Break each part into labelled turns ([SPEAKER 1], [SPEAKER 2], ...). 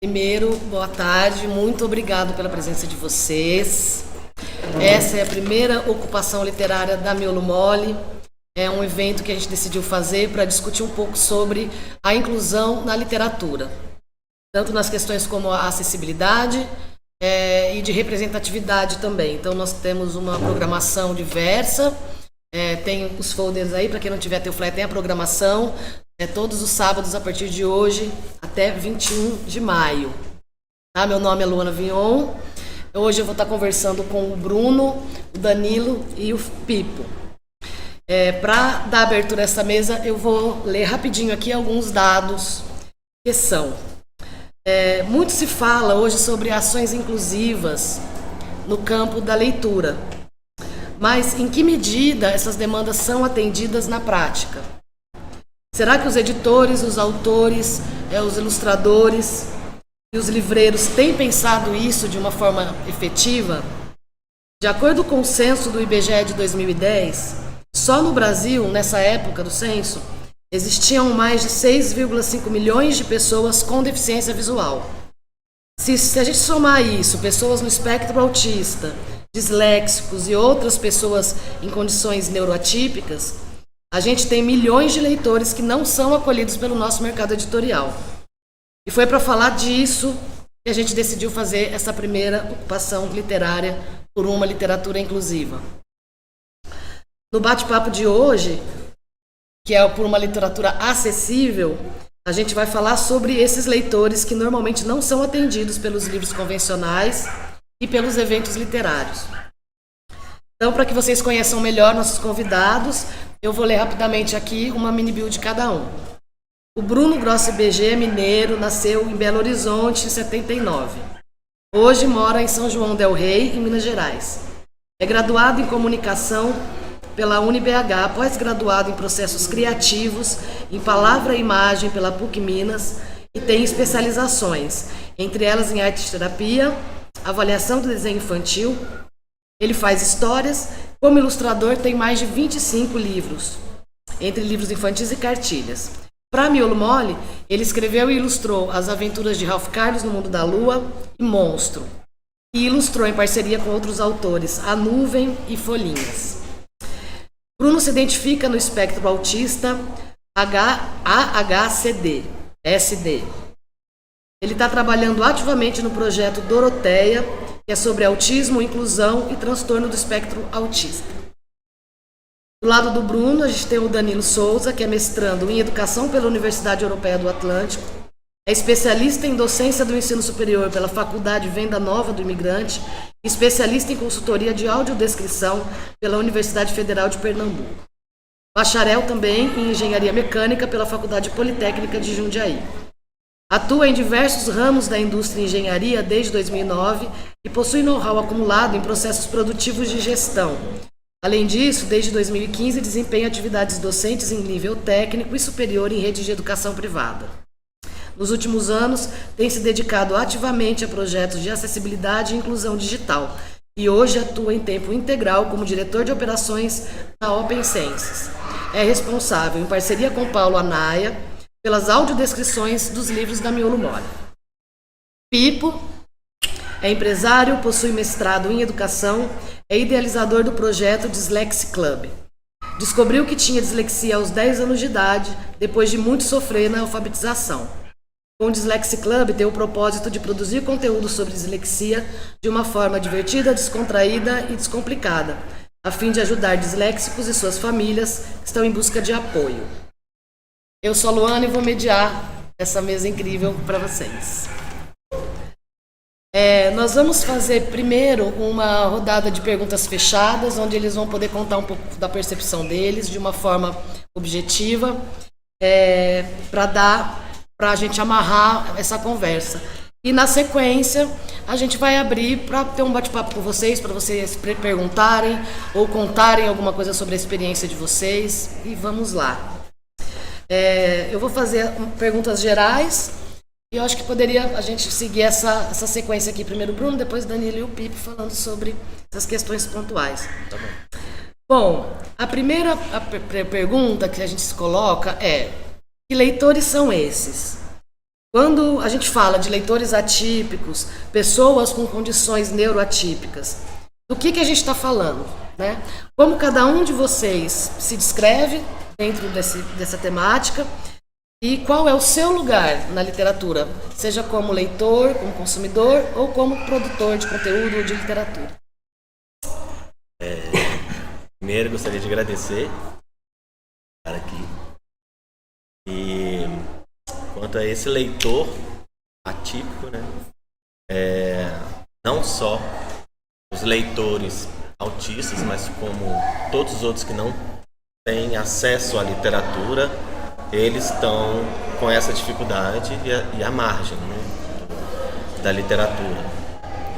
[SPEAKER 1] Primeiro, boa tarde, muito obrigado pela presença de vocês. Essa é a primeira ocupação literária da Miolo Mole. É um evento que a gente decidiu fazer para discutir um pouco sobre a inclusão na literatura, tanto nas questões como a acessibilidade e de representatividade também. Então nós temos uma programação diversa, tem os folders aí, para quem não tiver teu flyer, tem a programação, todos os sábados a partir de hoje até 21 de maio. Tá? Meu nome é Luana Vignon. Hoje eu vou estar conversando com o Bruno, o Danilo e o Pipo. Para dar abertura a essa mesa, eu vou ler rapidinho aqui alguns dados que são. Muito se fala hoje sobre ações inclusivas no campo da leitura, mas em que medida essas demandas são atendidas na prática? Será que os editores, os autores, os ilustradores e os livreiros têm pensado isso de uma forma efetiva? De acordo com o censo do IBGE de 2010, só no Brasil, nessa época do censo, existiam mais de 6,5 milhões de pessoas com deficiência visual. Se a gente somar isso, pessoas no espectro autista, disléxicos e outras pessoas em condições neuroatípicas, a gente tem milhões de leitores que não são acolhidos pelo nosso mercado editorial. E foi para falar disso que a gente decidiu fazer essa primeira ocupação literária por uma literatura inclusiva. No bate-papo de hoje, que é por uma literatura acessível, a gente vai falar sobre esses leitores que normalmente não são atendidos pelos livros convencionais e pelos eventos literários. Então, para que vocês conheçam melhor nossos convidados, eu vou ler rapidamente aqui uma mini bio de cada um. O Bruno Grossi BG é mineiro, nasceu em Belo Horizonte em 79. Hoje mora em São João del Rei, em Minas Gerais. É graduado em comunicação pela UniBH, pós-graduado em processos criativos, em palavra e imagem pela PUC Minas e tem especializações, entre elas em arte-terapia, avaliação do desenho infantil. Ele faz histórias. Como ilustrador, tem mais de 25 livros, entre livros infantis e cartilhas. Para Miolo Mole, ele escreveu e ilustrou As Aventuras de Ralph Carlos no Mundo da Lua e Monstro, e ilustrou em parceria com outros autores A Nuvem e Folhinhas. Bruno se identifica no espectro autista AHCD, SD. Ele está trabalhando ativamente no projeto Doroteia, que é sobre autismo, inclusão e transtorno do espectro autista. Do lado do Bruno, a gente tem o Danilo Souza, que é mestrando em Educação pela Universidade Europeia do Atlântico, é especialista em docência do ensino superior pela Faculdade Venda Nova do Imigrante e especialista em consultoria de audiodescrição pela Universidade Federal de Pernambuco. Bacharel também em Engenharia Mecânica pela Faculdade Politécnica de Jundiaí. Atua em diversos ramos da indústria e engenharia desde 2009 e possui know-how acumulado em processos produtivos de gestão. Além disso, desde 2015 desempenha atividades docentes em nível técnico e superior em rede de educação privada. Nos últimos anos, tem se dedicado ativamente a projetos de acessibilidade e inclusão digital e hoje atua em tempo integral como diretor de operações na Open Sciences. É responsável, em parceria com Paulo Anaia, pelas audiodescrições dos livros da Miolo Mole. Pipo é empresário, possui mestrado em educação, é idealizador do projeto Dyslexia Club. Descobriu que tinha dislexia aos 10 anos de idade, depois de muito sofrer na alfabetização. Com o Dyslexia Club, tem o propósito de produzir conteúdo sobre dislexia de uma forma divertida, descontraída e descomplicada, a fim de ajudar disléxicos e suas famílias que estão em busca de apoio. Eu sou a Luana e vou mediar essa mesa incrível para vocês. Nós vamos fazer primeiro uma rodada de perguntas fechadas, onde eles vão poder contar um pouco da percepção deles de uma forma objetiva, para a gente amarrar essa conversa. E na sequência, a gente vai abrir para ter um bate-papo com vocês, para vocês perguntarem ou contarem alguma coisa sobre a experiência de vocês. E vamos lá. Eu vou fazer perguntas gerais e eu acho que poderia a gente seguir essa sequência aqui. Primeiro o Bruno, depois o Danilo e o Pipo falando sobre essas questões pontuais. Tá bom, a primeira pergunta que a gente se coloca é: que leitores são esses? Quando a gente fala de leitores atípicos, pessoas com condições neuroatípicas, do que a gente está falando, né? Como cada um de vocês se descreve dentro dessa temática e qual é o seu lugar na literatura, seja como leitor, como consumidor ou como produtor de conteúdo de literatura.
[SPEAKER 2] Primeiro, gostaria de agradecer por estar aqui. E quanto a esse leitor atípico, né? Não só os leitores autistas, mas como todos os outros que não têm acesso à literatura, eles estão com essa dificuldade e à margem, né, da literatura.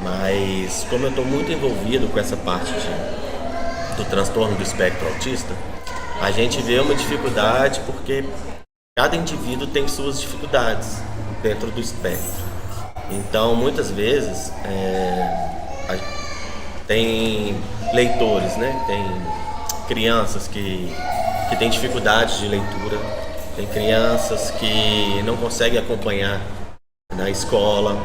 [SPEAKER 2] Mas como eu estou muito envolvido com essa parte do transtorno do espectro autista, a gente vê uma dificuldade porque cada indivíduo tem suas dificuldades dentro do espectro. Então, muitas vezes, tem leitores, né? Tem crianças que têm dificuldade de leitura, tem crianças que não conseguem acompanhar na escola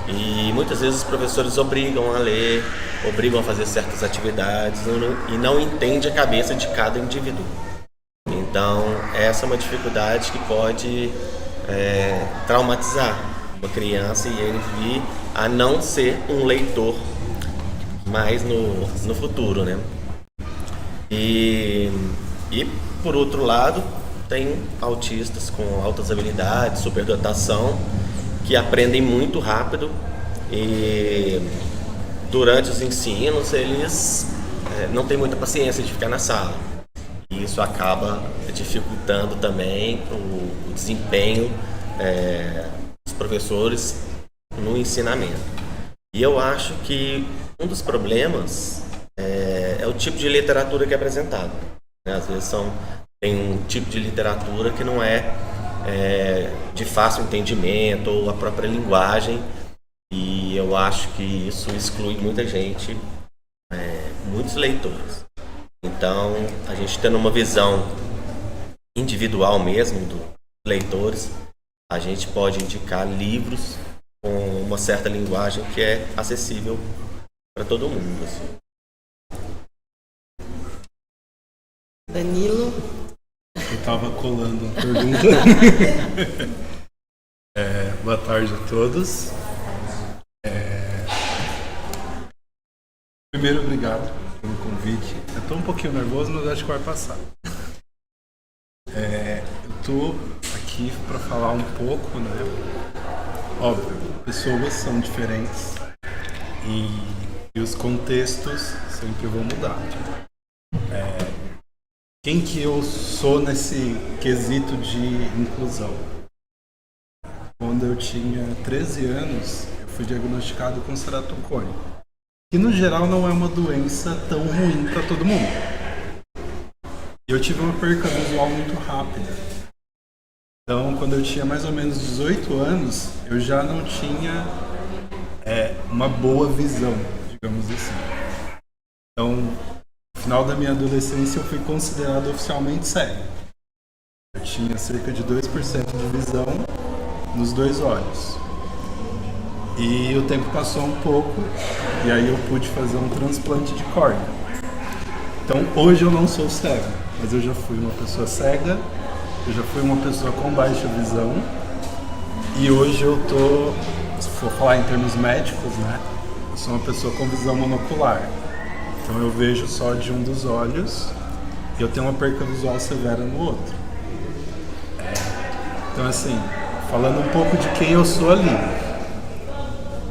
[SPEAKER 2] e muitas vezes os professores obrigam a ler, obrigam a fazer certas atividades e não entendem a cabeça de cada indivíduo. Então, essa é uma dificuldade que pode traumatizar uma criança e ele vir a não ser um leitor mais no futuro, né? E por outro lado, tem autistas com altas habilidades, superdotação, que aprendem muito rápido e durante os ensinos eles não têm muita paciência de ficar na sala. E isso acaba dificultando também o desempenho dos professores no ensinamento. E eu acho que um dos problemas é o tipo de literatura que é apresentado. Às vezes tem um tipo de literatura que não é de fácil entendimento ou a própria linguagem, e eu acho que isso exclui muita gente, muitos leitores. Então, a gente tendo uma visão individual mesmo dos leitores, a gente pode indicar livros com uma certa linguagem que é acessível para todo mundo, assim.
[SPEAKER 1] Danilo?
[SPEAKER 3] Eu estava colando a pergunta. Boa tarde a todos. Primeiro, obrigado pelo convite. Eu estou um pouquinho nervoso, mas acho que vai passar. Eu estou aqui para falar um pouco, né? Óbvio, pessoas são diferentes e os contextos sempre vão mudar. Quem que eu sou nesse quesito de inclusão? Quando eu tinha 13 anos, eu fui diagnosticado com ceratocone, que no geral não é uma doença tão ruim para todo mundo. E eu tive uma perca visual muito rápida. Então, quando eu tinha mais ou menos 18 anos, eu já não tinha uma boa visão, digamos assim. Então, no final da minha adolescência, eu fui considerado oficialmente cego. Eu tinha cerca de 2% de visão nos dois olhos. E o tempo passou um pouco, e aí eu pude fazer um transplante de córnea. Então, hoje eu não sou cego, mas eu já fui uma pessoa cega, eu já fui uma pessoa com baixa visão, e hoje eu tô, se for falar em termos médicos, né, eu sou uma pessoa com visão monocular. Então eu vejo só de um dos olhos e eu tenho uma perca visual severa no outro. Então assim, falando um pouco de quem eu sou ali.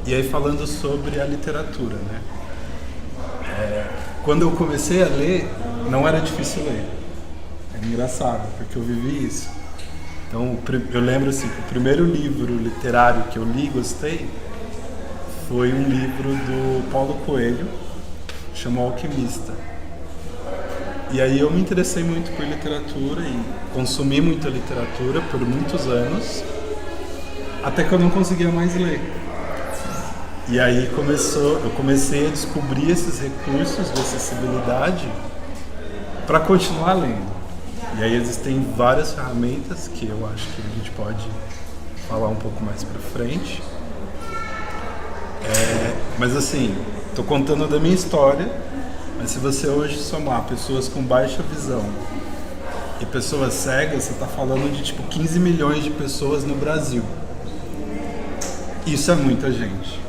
[SPEAKER 3] E aí falando sobre a literatura, né? Quando eu comecei a ler, não era difícil ler. É engraçado, porque eu vivi isso. Então eu lembro assim, que o primeiro livro literário que eu li e gostei foi um livro do Paulo Coelho, chamou Alquimista. E aí eu me interessei muito por literatura e consumi muita literatura por muitos anos, até que eu não conseguia mais ler. E aí eu comecei a descobrir esses recursos de acessibilidade para continuar lendo. E aí existem várias ferramentas que eu acho que a gente pode falar um pouco mais pra frente. Mas assim, tô contando da minha história, mas se você hoje somar pessoas com baixa visão e pessoas cegas, você tá falando de tipo 15 milhões de pessoas no Brasil. Isso é muita gente,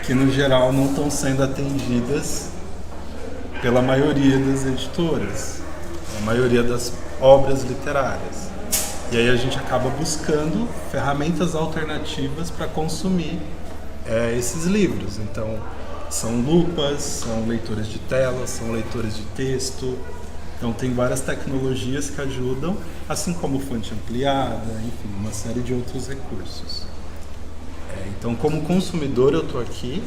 [SPEAKER 3] que no geral não estão sendo atendidas pela maioria das editoras, a maioria das obras literárias. E aí a gente acaba buscando ferramentas alternativas para consumir esses livros. Então, são lupas, são leitores de tela, são leitores de texto. Então, tem várias tecnologias que ajudam, assim como fonte ampliada, enfim, uma série de outros recursos. Então, como consumidor, eu estou aqui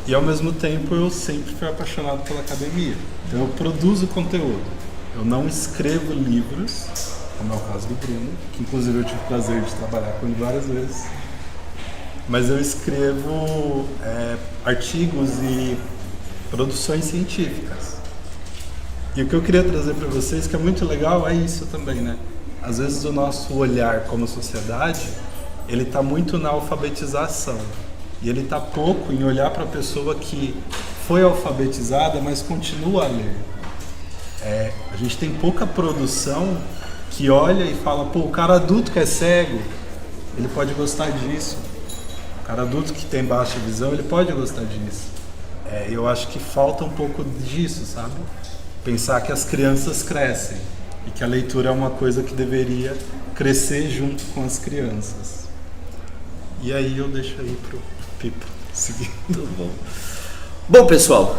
[SPEAKER 3] e, ao mesmo tempo, eu sempre fui apaixonado pela academia. Então, eu produzo conteúdo. Eu não escrevo livros, como é o caso do Bruno, que, inclusive, eu tive o prazer de trabalhar com ele várias vezes. Mas eu escrevo artigos e produções científicas. E o que eu queria trazer para vocês, que é muito legal, é isso também, né? Às vezes o nosso olhar como sociedade, ele está muito na alfabetização. E ele está pouco em olhar para a pessoa que foi alfabetizada, mas continua a ler. A gente tem pouca produção que olha e fala, pô, o cara adulto que é cego, ele pode gostar disso. O cara adulto que tem baixa visão, ele pode gostar disso. Eu acho que falta um pouco disso, sabe? Pensar que as crianças crescem e que a leitura é uma coisa que deveria crescer junto com as crianças. E aí eu deixo aí pro Pipo seguir.
[SPEAKER 4] Muito bom. Bom, pessoal,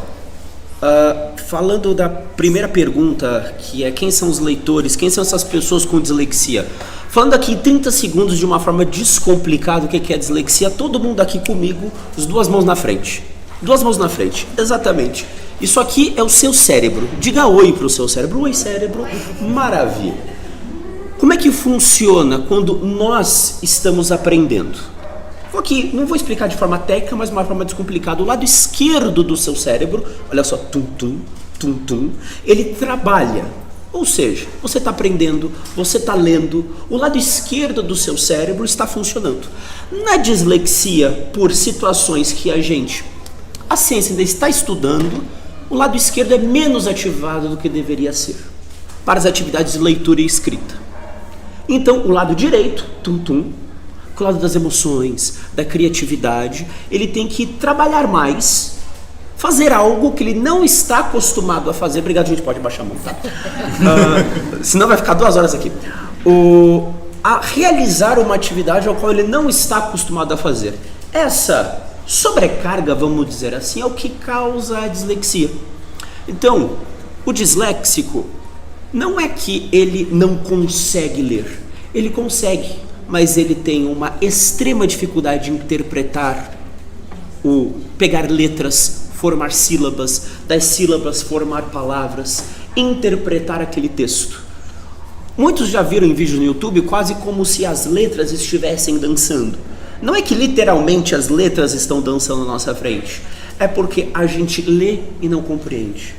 [SPEAKER 4] falando da primeira pergunta, que é quem são os leitores, quem são essas pessoas com dislexia? Falando aqui em 30 segundos de uma forma descomplicada o que é dislexia, todo mundo aqui comigo, as duas mãos na frente. Duas mãos na frente, exatamente. Isso aqui é o seu cérebro. Diga oi para o seu cérebro. Oi, cérebro. Maravilha. Como é que funciona quando nós estamos aprendendo? Vou aqui, não vou explicar de forma técnica, mas de uma forma descomplicada. O lado esquerdo do seu cérebro, olha só, tum-tum, tum-tum, ele trabalha. Ou seja, você está aprendendo, você está lendo, o lado esquerdo do seu cérebro está funcionando. Na dislexia, por situações que a ciência ainda está estudando, o lado esquerdo é menos ativado do que deveria ser para as atividades de leitura e escrita. Então, o lado direito, tum-tum, o lado das emoções, da criatividade, ele tem que trabalhar mais, fazer algo que ele não está acostumado a fazer. Obrigado, gente, pode baixar a mão, tá? Senão vai ficar 2 horas aqui. A realizar uma atividade ao qual ele não está acostumado a fazer. Essa sobrecarga, vamos dizer assim, é o que causa a dislexia. Então, o disléxico não é que ele não consegue ler, ele consegue, mas ele tem uma extrema dificuldade de interpretar, pegar letras, formar sílabas, das sílabas formar palavras, interpretar aquele texto. Muitos já viram em vídeos no YouTube quase como se as letras estivessem dançando. Não é que literalmente as letras estão dançando na nossa frente, é porque a gente lê e não compreende,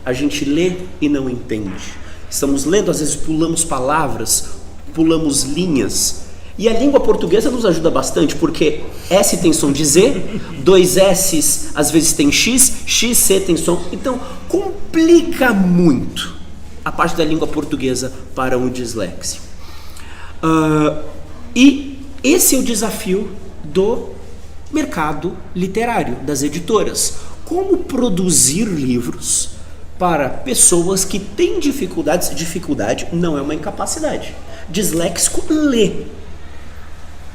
[SPEAKER 4] a gente lê e não entende. Estamos lendo, às vezes pulamos palavras, pulamos linhas, e a língua portuguesa nos ajuda bastante, porque S tem som de Z, 2 S's às vezes tem X, C tem som, então complica muito a parte da língua portuguesa para um disléxico. E esse é o desafio do mercado literário, das editoras. Como produzir livros para pessoas que têm dificuldades. Dificuldade não é uma incapacidade. Disléxico lê.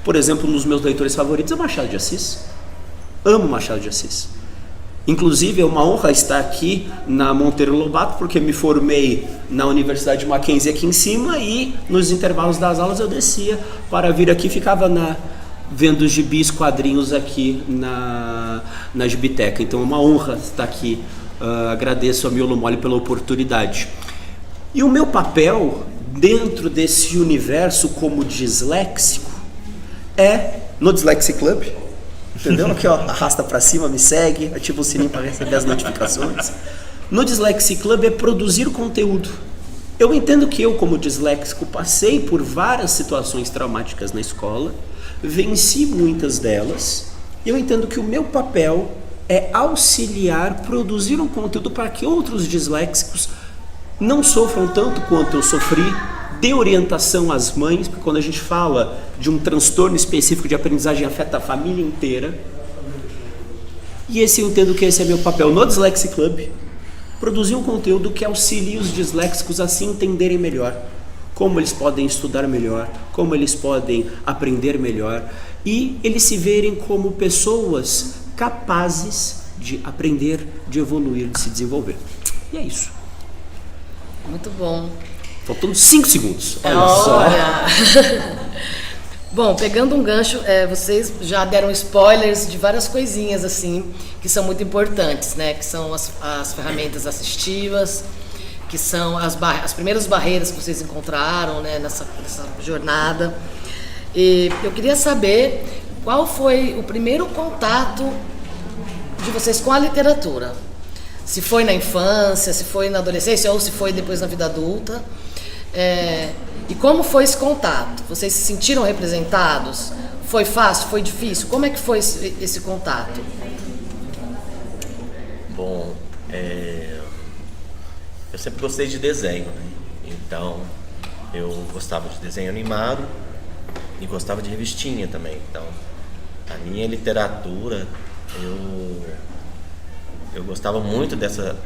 [SPEAKER 4] Por exemplo, um dos meus leitores favoritos é Machado de Assis. Amo Machado de Assis. Inclusive, é uma honra estar aqui na Monteiro Lobato, porque me formei na Universidade de Mackenzie aqui em cima e nos intervalos das aulas eu descia para vir aqui, ficava vendo os gibis, quadrinhos aqui na Gibiteca. Então é uma honra estar aqui. Agradeço a Miolo Mole pela oportunidade. E o meu papel dentro desse universo como disléxico é no Dyslexia Club. Entendeu? Aqui, ó, arrasta pra cima, me segue, ativa o sininho para receber as notificações. No Dyslexia Club é produzir conteúdo. Eu entendo que eu, como disléxico, passei por várias situações traumáticas na escola, venci muitas delas. Eu entendo que o meu papel é auxiliar, produzir um conteúdo para que outros disléxicos não sofram tanto quanto eu sofri, dê orientação às mães, porque quando a gente fala de um transtorno específico de aprendizagem afeta a família inteira. E eu entendo que esse é meu papel no Dyslexic Club, produzir um conteúdo que auxilie os disléxicos a se entenderem melhor, como eles podem estudar melhor, como eles podem aprender melhor e eles se verem como pessoas capazes de aprender, de evoluir, de se desenvolver. E é isso.
[SPEAKER 1] Muito bom.
[SPEAKER 4] Faltando 5 segundos.
[SPEAKER 1] Olha! Bom, pegando um gancho, vocês já deram spoilers de várias coisinhas assim que são muito importantes, né? Que são as ferramentas assistivas, que são as primeiras barreiras que vocês encontraram, né, nessa jornada. E eu queria saber qual foi o primeiro contato de vocês com a literatura. Se foi na infância, se foi na adolescência ou se foi depois na vida adulta. E como foi esse contato? Vocês se sentiram representados? Foi fácil? Foi difícil? Como é que foi esse contato?
[SPEAKER 2] Bom, eu sempre gostei de desenho, né? Então eu gostava de desenho animado e gostava de revistinha também. Então a minha literatura, eu gostava muito dessa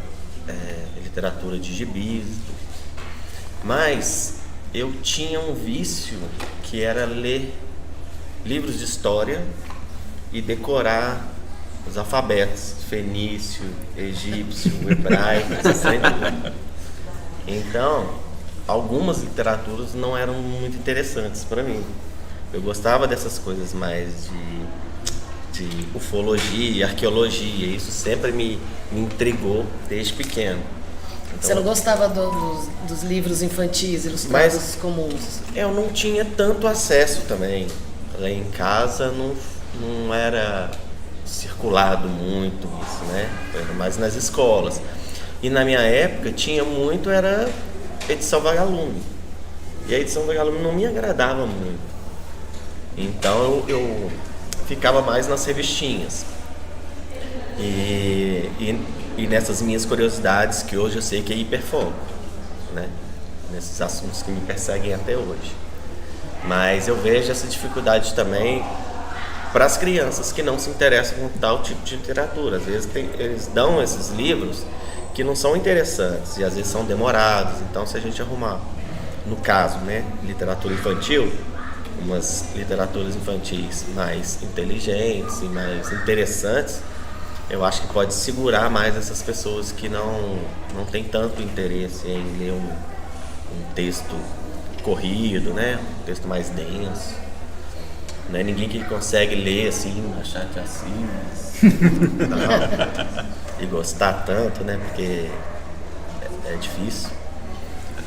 [SPEAKER 2] literatura de gibis, mas eu tinha um vício que era ler livros de história e decorar os alfabetos, fenício, egípcio, hebraico, etc. Então, algumas literaturas não eram muito interessantes para mim. Eu gostava dessas coisas mais de ufologia, arqueologia, isso sempre me intrigou desde pequeno. Então,
[SPEAKER 1] você não gostava dos livros infantis, ilustrados comuns? Eu
[SPEAKER 2] não tinha tanto acesso também. Lá em casa não era circulado muito isso, né? Era mais nas escolas. E na minha época tinha muito, era edição vagalume. E a edição vagalume não me agradava muito. Então eu ficava mais nas revistinhas. E nessas minhas curiosidades, que hoje eu sei que é hiperfoco, né? Nesses assuntos que me perseguem até hoje. Mas eu vejo essa dificuldade também para as crianças que não se interessam com tal tipo de literatura. Às vezes eles dão esses livros que não são interessantes e às vezes são demorados. Então, se a gente arrumar, no caso, né, literatura infantil, umas literaturas infantis mais inteligentes e mais interessantes, eu acho que pode segurar mais essas pessoas que não têm tanto interesse em ler um texto corrido, né? Um texto mais denso. Não é ninguém que consegue ler assim, Machado de Assis, e gostar tanto, né? Porque é difícil.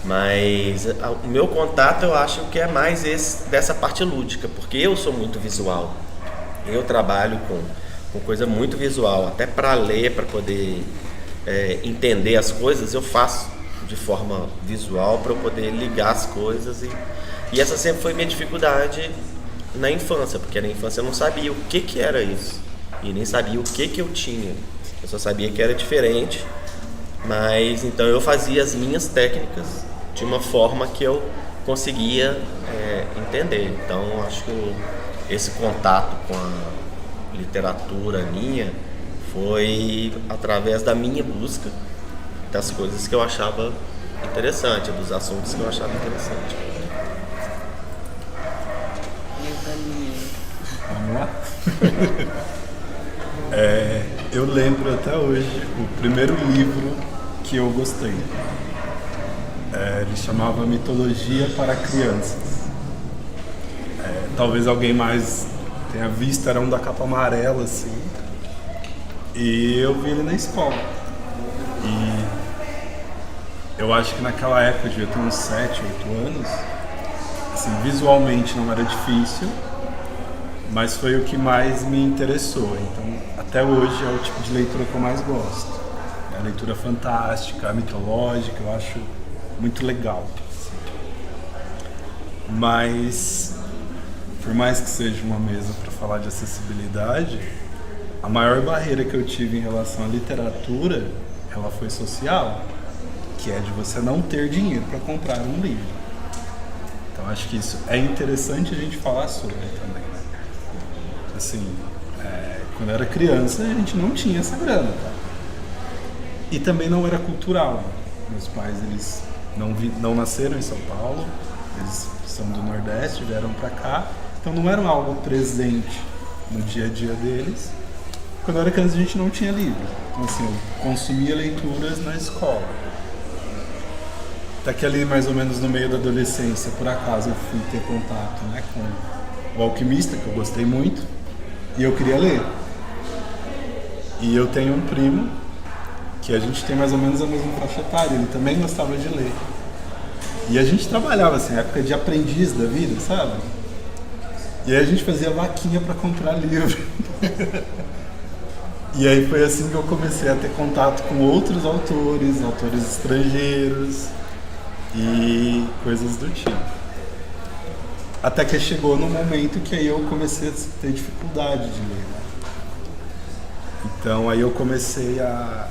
[SPEAKER 2] Mas o meu contato eu acho que é mais dessa parte lúdica, porque eu sou muito visual. Eu trabalho com coisa muito visual, até para ler, para poder entender as coisas, eu faço de forma visual para eu poder ligar as coisas. E essa sempre foi minha dificuldade na infância, porque na infância eu não sabia o que era isso, e nem sabia o que eu tinha. Eu só sabia que era diferente, mas então eu fazia as minhas técnicas de uma forma que eu conseguia entender. Então acho que esse contato com a literatura minha foi através da minha busca das coisas que eu achava interessante, dos assuntos que eu achava interessante.
[SPEAKER 3] Vamos lá? Eu lembro até hoje o primeiro livro que eu gostei. Ele chamava Mitologia para Crianças. Talvez alguém mais tenha visto, era um da capa amarela, assim. E eu vi ele na escola. E eu acho que naquela época, eu devia ter uns 7, 8 anos. Assim, visualmente não era difícil, mas foi o que mais me interessou. Então, até hoje é o tipo de leitura que eu mais gosto. É a leitura fantástica, mitológica, eu acho muito legal. Mas, por mais que seja uma mesa para falar de acessibilidade, a maior barreira que eu tive em relação à literatura, ela foi social, que é de você não ter dinheiro para comprar um livro. Então acho que isso é interessante a gente falar sobre também, né? Assim, quando eu era criança a gente não tinha essa grana, tá? E também não era cultural. Meus pais, eles não nasceram em São Paulo, eles são do Nordeste, vieram para cá, então não era algo presente no dia a dia deles. Quando eu era criança a gente não tinha livro, então assim, eu consumia leituras na escola. Até que ali mais ou menos no meio da adolescência, por acaso eu fui ter contato, né, com O Alquimista, que eu gostei muito, e eu queria ler. E eu tenho um primo que a gente tem mais ou menos a mesma faixa etária, ele também gostava de ler. E a gente trabalhava assim, época de aprendiz da vida, sabe? E aí a gente fazia vaquinha para comprar livro. E aí foi assim que eu comecei a ter contato com outros autores estrangeiros e coisas do tipo. Até que chegou no momento que aí eu comecei a ter dificuldade de ler, né? Então aí eu comecei a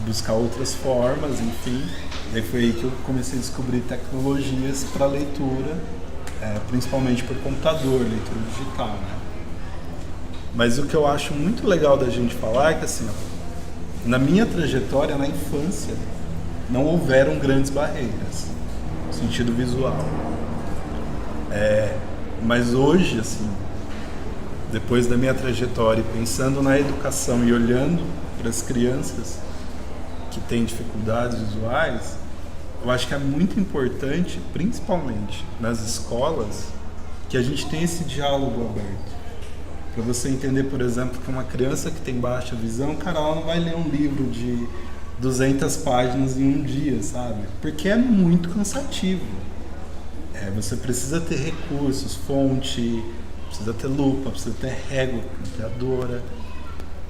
[SPEAKER 3] buscar outras formas, enfim. E aí foi aí que eu comecei a descobrir tecnologias para leitura, principalmente por computador, leitura digital, né? Mas o que eu acho muito legal da gente falar é que, assim, na minha trajetória, na infância, não houveram grandes barreiras, no sentido visual. Mas hoje, assim, depois da minha trajetória, pensando na educação e olhando para as crianças que têm dificuldades visuais, eu acho que é muito importante, principalmente nas escolas, que a gente tenha esse diálogo aberto. Para você entender, por exemplo, que uma criança que tem baixa visão, cara, ela não vai ler um livro de 200 páginas em um dia, sabe? Porque é muito cansativo. Você precisa ter recursos, fonte, precisa ter lupa, precisa ter régua, ampliadora.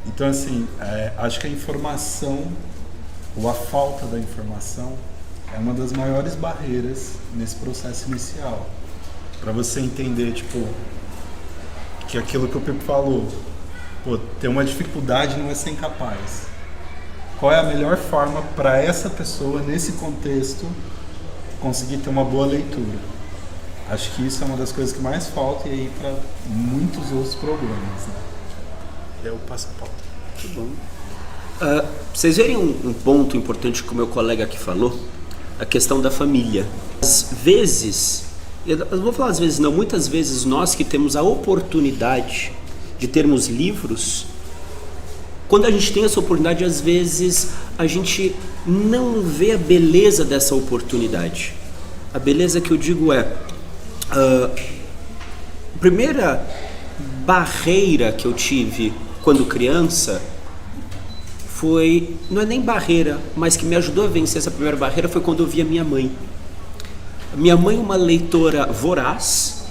[SPEAKER 3] Então, assim, acho que a informação, ou a falta da informação, é uma das maiores barreiras nesse processo inicial. Para você entender, tipo, que aquilo que o Pipo falou, ter uma dificuldade não é ser incapaz. Qual é a melhor forma para essa pessoa, nesse contexto, conseguir ter uma boa leitura? Acho que isso é uma das coisas que mais falta e aí para muitos outros problemas, né? Eu passo a pauta.
[SPEAKER 4] Muito bom. Vocês verem um ponto importante que o meu colega aqui falou, a questão da família. Às vezes, eu vou falar às vezes não, muitas vezes nós que temos a oportunidade de termos livros, quando a gente tem essa oportunidade, às vezes a gente não vê a beleza dessa oportunidade. A beleza que eu digo a primeira barreira que eu tive quando criança foi, não é nem barreira, mas que me ajudou a vencer essa primeira barreira foi quando eu vi a minha mãe. Minha mãe é uma leitora voraz,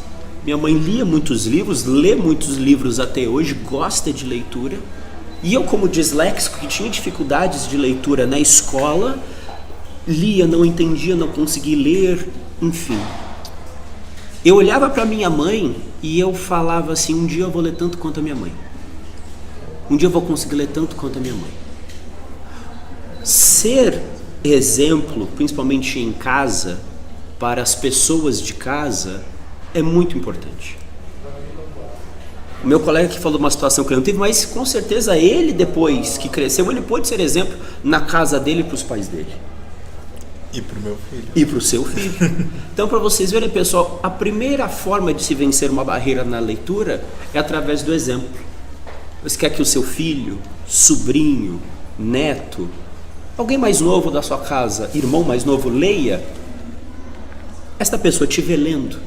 [SPEAKER 4] minha mãe lia muitos livros, lê muitos livros até hoje, gosta de leitura. E eu, como disléxico, que tinha dificuldades de leitura na escola, lia, não entendia, não conseguia ler, enfim. Eu olhava para minha mãe e eu falava assim, um dia eu vou ler tanto quanto a minha mãe. Um dia eu vou conseguir ler tanto quanto a minha mãe. Ser exemplo, principalmente em casa, para as pessoas de casa, é muito importante. O meu colega que falou de uma situação que ele não teve, mas com certeza ele, depois que cresceu, ele pôde ser exemplo na casa dele e para os pais dele.
[SPEAKER 3] E para o meu filho.
[SPEAKER 4] E para o seu filho. Então, para vocês verem, pessoal, a primeira forma de se vencer uma barreira na leitura é através do exemplo. Você quer que o seu filho, sobrinho, neto, alguém mais novo da sua casa, irmão mais novo, leia, esta pessoa te vê lendo.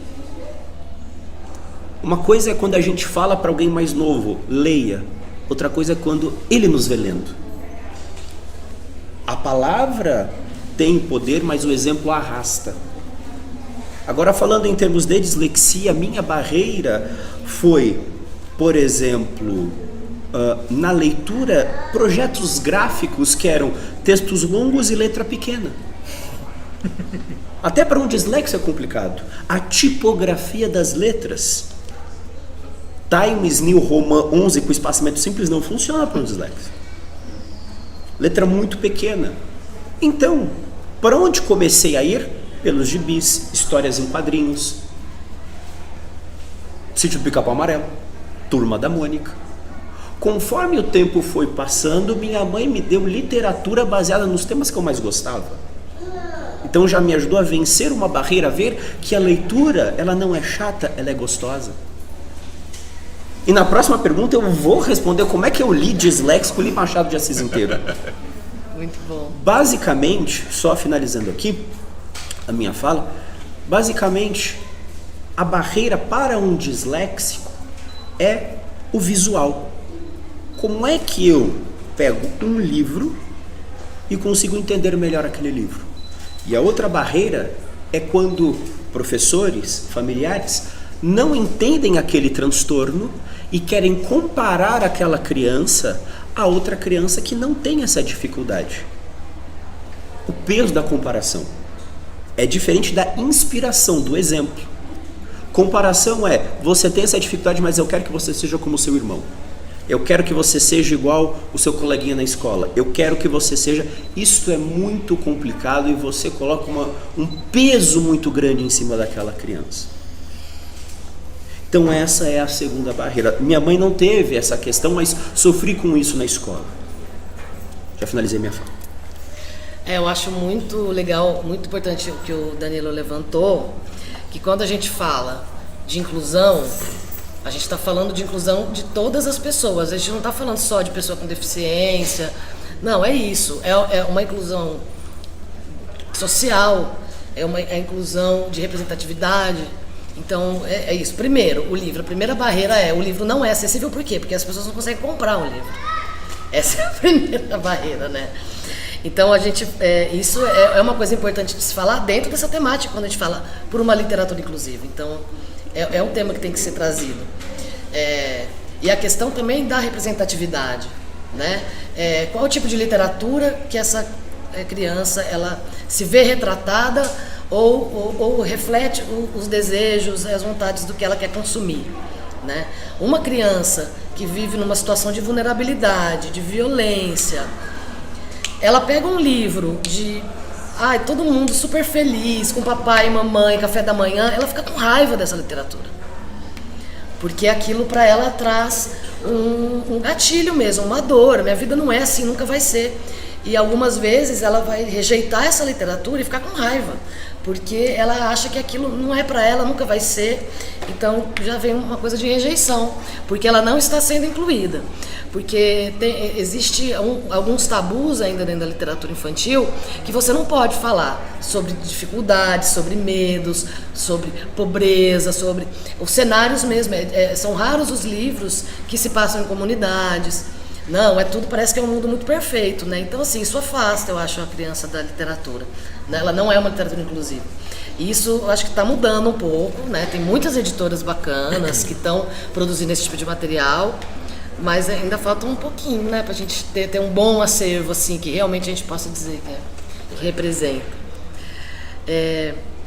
[SPEAKER 4] Uma coisa é quando a gente fala para alguém mais novo, leia. Outra coisa é quando ele nos vê lendo. A palavra tem poder, mas o exemplo arrasta. Agora, falando em termos de dislexia, a minha barreira foi, por exemplo, na leitura, projetos gráficos que eram textos longos e letra pequena. Até para um dislexo é complicado. A tipografia das letras. Times New Roman 11 com espaçamento simples não funciona para um dislexo. Letra muito pequena. Então, para onde comecei a ir? Pelos gibis, histórias em quadrinhos, Sítio do Pica-Pau Amarelo, Turma da Mônica. Conforme o tempo foi passando, minha mãe me deu literatura baseada nos temas que eu mais gostava. Então já me ajudou a vencer uma barreira, a ver que a leitura, ela não é chata, ela é gostosa. E na próxima pergunta eu vou responder como é que eu li Disléxico, li Machado de Assis inteiro.
[SPEAKER 1] Muito bom.
[SPEAKER 4] Basicamente, só finalizando aqui a minha fala, basicamente a barreira para um disléxico é o visual. Como é que eu pego um livro e consigo entender melhor aquele livro? E a outra barreira é quando professores, familiares não entendem aquele transtorno e querem comparar aquela criança a outra criança que não tem essa dificuldade. O peso da comparação é diferente da inspiração, do exemplo. Comparação é, você tem essa dificuldade, mas eu quero que você seja como seu irmão. Eu quero que você seja igual o seu coleguinha na escola. Eu quero que você seja... Isto é muito complicado e você coloca um peso muito grande em cima daquela criança. Então essa é a segunda barreira. Minha mãe não teve essa questão, mas sofri com isso na escola. Já finalizei minha fala.
[SPEAKER 1] Eu acho muito legal, muito importante o que o Danilo levantou, que quando a gente fala de inclusão, a gente está falando de inclusão de todas as pessoas. A gente não está falando só de pessoa com deficiência. Não, é isso. É uma inclusão social, é a inclusão de representatividade. Então, é isso. Primeiro, o livro. A primeira barreira o livro não é acessível. Por quê? Porque as pessoas não conseguem comprar um livro. Essa é a primeira barreira, né? Então, isso é uma coisa importante de se falar dentro dessa temática, quando a gente fala por uma literatura inclusiva. Então, é um tema que tem que ser trazido. E a questão também da representatividade, né? Qual o tipo de literatura que essa criança ela se vê retratada ou reflete os desejos, as vontades do que ela quer consumir, né? Uma criança que vive numa situação de vulnerabilidade, de violência, ela pega um livro de todo mundo super feliz, com papai e mamãe, café da manhã, ela fica com raiva dessa literatura. Porque aquilo para ela traz um gatilho mesmo, uma dor. Minha vida não é assim, nunca vai ser. E algumas vezes ela vai rejeitar essa literatura e ficar com raiva, porque ela acha que aquilo não é para ela, nunca vai ser. Então já vem uma coisa de rejeição, porque ela não está sendo incluída. Porque existe alguns tabus ainda dentro da literatura infantil que você não pode falar sobre dificuldades, sobre medos, sobre pobreza, sobre os cenários mesmo. São raros os livros que se passam em comunidades. Não, parece que é um mundo muito perfeito, né? Então, assim, isso afasta, eu acho, a criança da literatura, né? Ela não é uma literatura inclusiva. E isso, eu acho que está mudando um pouco, né? Tem muitas editoras bacanas que estão produzindo esse tipo de material, mas ainda falta um pouquinho, né? Pra gente ter um bom acervo, assim, que realmente a gente possa dizer que representa.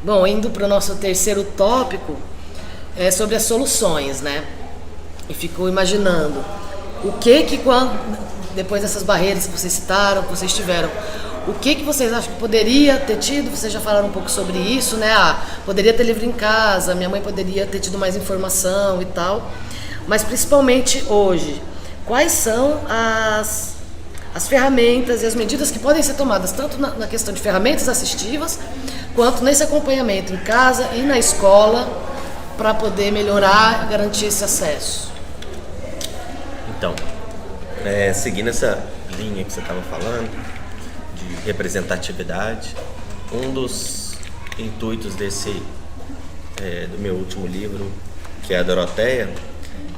[SPEAKER 1] Bom, indo para o nosso terceiro tópico, é sobre as soluções, né? E fico imaginando quando, depois dessas barreiras que vocês citaram, que vocês tiveram, o que vocês acham que poderia ter tido? Vocês já falaram um pouco sobre isso, né? Poderia ter livro em casa, minha mãe poderia ter tido mais informação e tal. Mas principalmente hoje, quais são as ferramentas e as medidas que podem ser tomadas, tanto na questão de ferramentas assistivas, quanto nesse acompanhamento em casa e na escola, para poder melhorar e garantir esse acesso?
[SPEAKER 2] Então, seguindo essa linha que você estava falando, de representatividade, um dos intuitos do meu último livro, que é a Doroteia,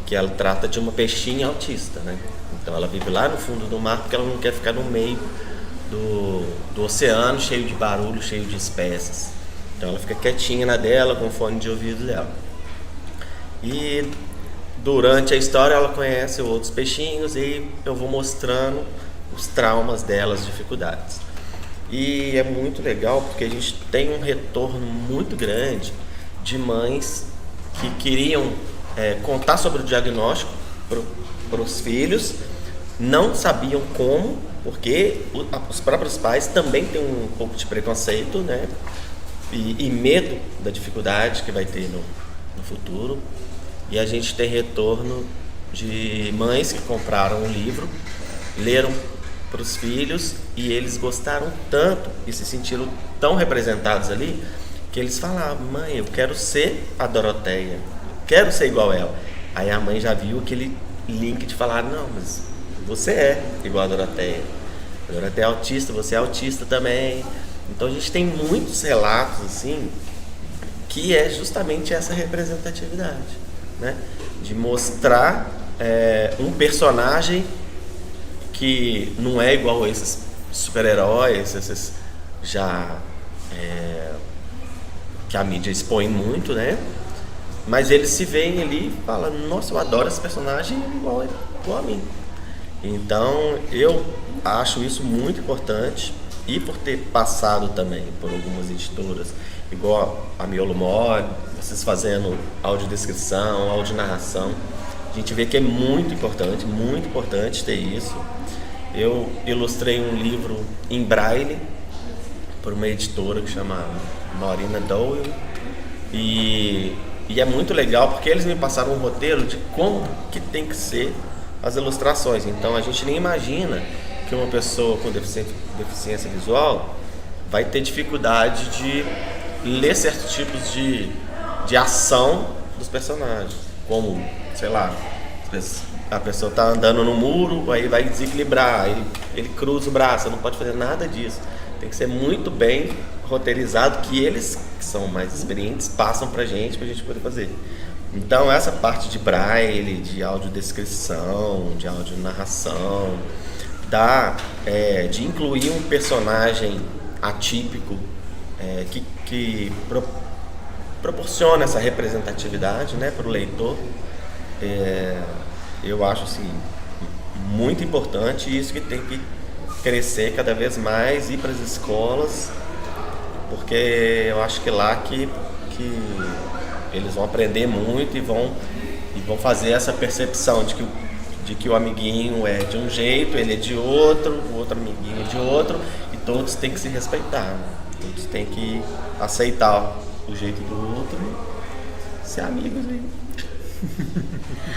[SPEAKER 2] que ela trata de uma peixinha autista, né? Então ela vive lá no fundo do mar porque ela não quer ficar no meio do oceano, cheio de barulho, cheio de espécies. Então ela fica quietinha na dela, com o fone de ouvido dela. E durante a história ela conhece outros peixinhos e eu vou mostrando os traumas dela, as dificuldades. E é muito legal porque a gente tem um retorno muito grande de mães que queriam contar sobre o diagnóstico para os filhos, não sabiam como, porque os próprios pais também têm um pouco de preconceito, né? E medo da dificuldade que vai ter no futuro. E a gente tem retorno de mães que compraram um livro, leram para os filhos e eles gostaram tanto e se sentiram tão representados ali que eles falavam: mãe, eu quero ser a Doroteia, quero ser igual ela. Aí a mãe já viu aquele link de falar: não, mas você é igual a Doroteia. A Doroteia é autista, você é autista também. Então a gente tem muitos relatos assim que é justamente essa representatividade, né? De mostrar um personagem que não é igual a esses super-heróis, esses já que a mídia expõe muito, né? Mas eles se veem ali e falam: nossa, eu adoro esse personagem igual a mim. Então eu acho isso muito importante, e por ter passado também por algumas editoras, igual a Miolo Mole, vocês fazendo audiodescrição, audionarração, a gente vê que é muito importante ter isso. Eu ilustrei um livro em braille por uma editora que chama Marina Dowell, e é muito legal porque eles me passaram um roteiro de como que tem que ser as ilustrações. Então a gente nem imagina que uma pessoa com deficiência visual vai ter dificuldade de ler certos tipos de ação dos personagens, como, sei lá, a pessoa está andando no muro, aí vai desequilibrar, ele cruza o braço, não pode fazer nada disso. Tem que ser muito bem roteirizado, que eles, que são mais experientes, passam pra gente poder fazer. Então essa parte de braille, de audiodescrição, de audionarração, de incluir um personagem atípico que proporciona essa representatividade, né, para o leitor, eu acho assim, muito importante, e isso que tem que crescer cada vez mais, ir para as escolas, porque eu acho que lá que eles vão aprender muito e vão fazer essa percepção de que o amiguinho é de um jeito, ele é de outro, o outro amiguinho é de outro, e todos têm que se respeitar, né? Todos têm que aceitar o jeito do outro e ser amigos aí.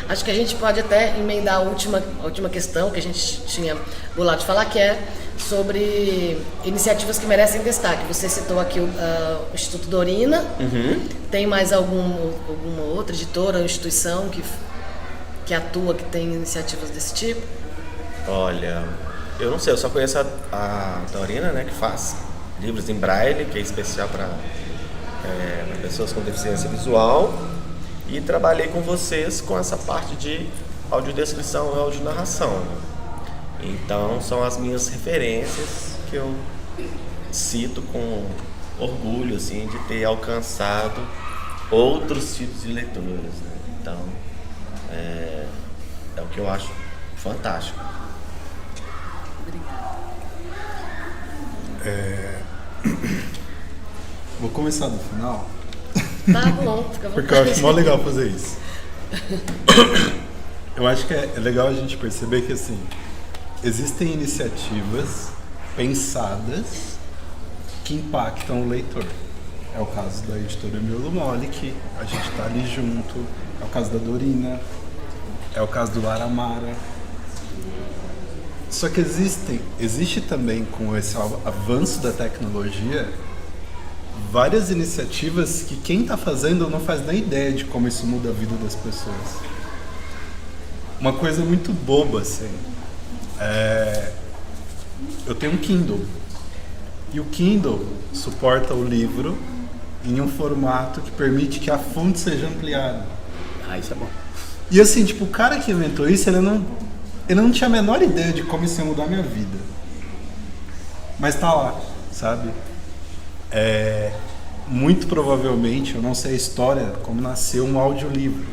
[SPEAKER 1] Acho que a gente pode até emendar a última questão que a gente tinha bolado de falar, que é sobre iniciativas que merecem destaque. Você citou aqui o Instituto Dorina.
[SPEAKER 2] Uhum.
[SPEAKER 1] Tem mais alguma outra editora ou instituição que atua, que tem iniciativas desse tipo?
[SPEAKER 2] Olha, eu não sei, eu só conheço a Dorina, né, que faz livros em braille, que é especial para pessoas com deficiência visual. E trabalhei com vocês com essa parte de audiodescrição e audionarração. Então são as minhas referências que eu cito com orgulho, assim, de ter alcançado outros tipos de leituras, né? Então é o que eu acho fantástico.
[SPEAKER 3] Vou começar do final.
[SPEAKER 1] Tá bom, fica à vontade.
[SPEAKER 3] Porque eu acho mó legal fazer isso. Eu acho que é legal a gente perceber que, assim, existem iniciativas pensadas que impactam o leitor. É o caso da editora Miolo Mole, que a gente tá ali junto. É o caso da Dorina. É o caso do Laramara. Só que existe também, com esse avanço da tecnologia, várias iniciativas que quem está fazendo não faz nem ideia de como isso muda a vida das pessoas. Uma coisa muito boba, assim. Eu tenho um Kindle. E o Kindle suporta o livro em um formato que permite que a fonte seja ampliada.
[SPEAKER 4] Ah, isso é bom.
[SPEAKER 3] E assim, tipo, o cara que inventou isso, ele não tinha a menor ideia de como isso ia mudar a minha vida. Mas tá lá, sabe? Muito provavelmente, eu não sei a história, como nasceu um audiolivro.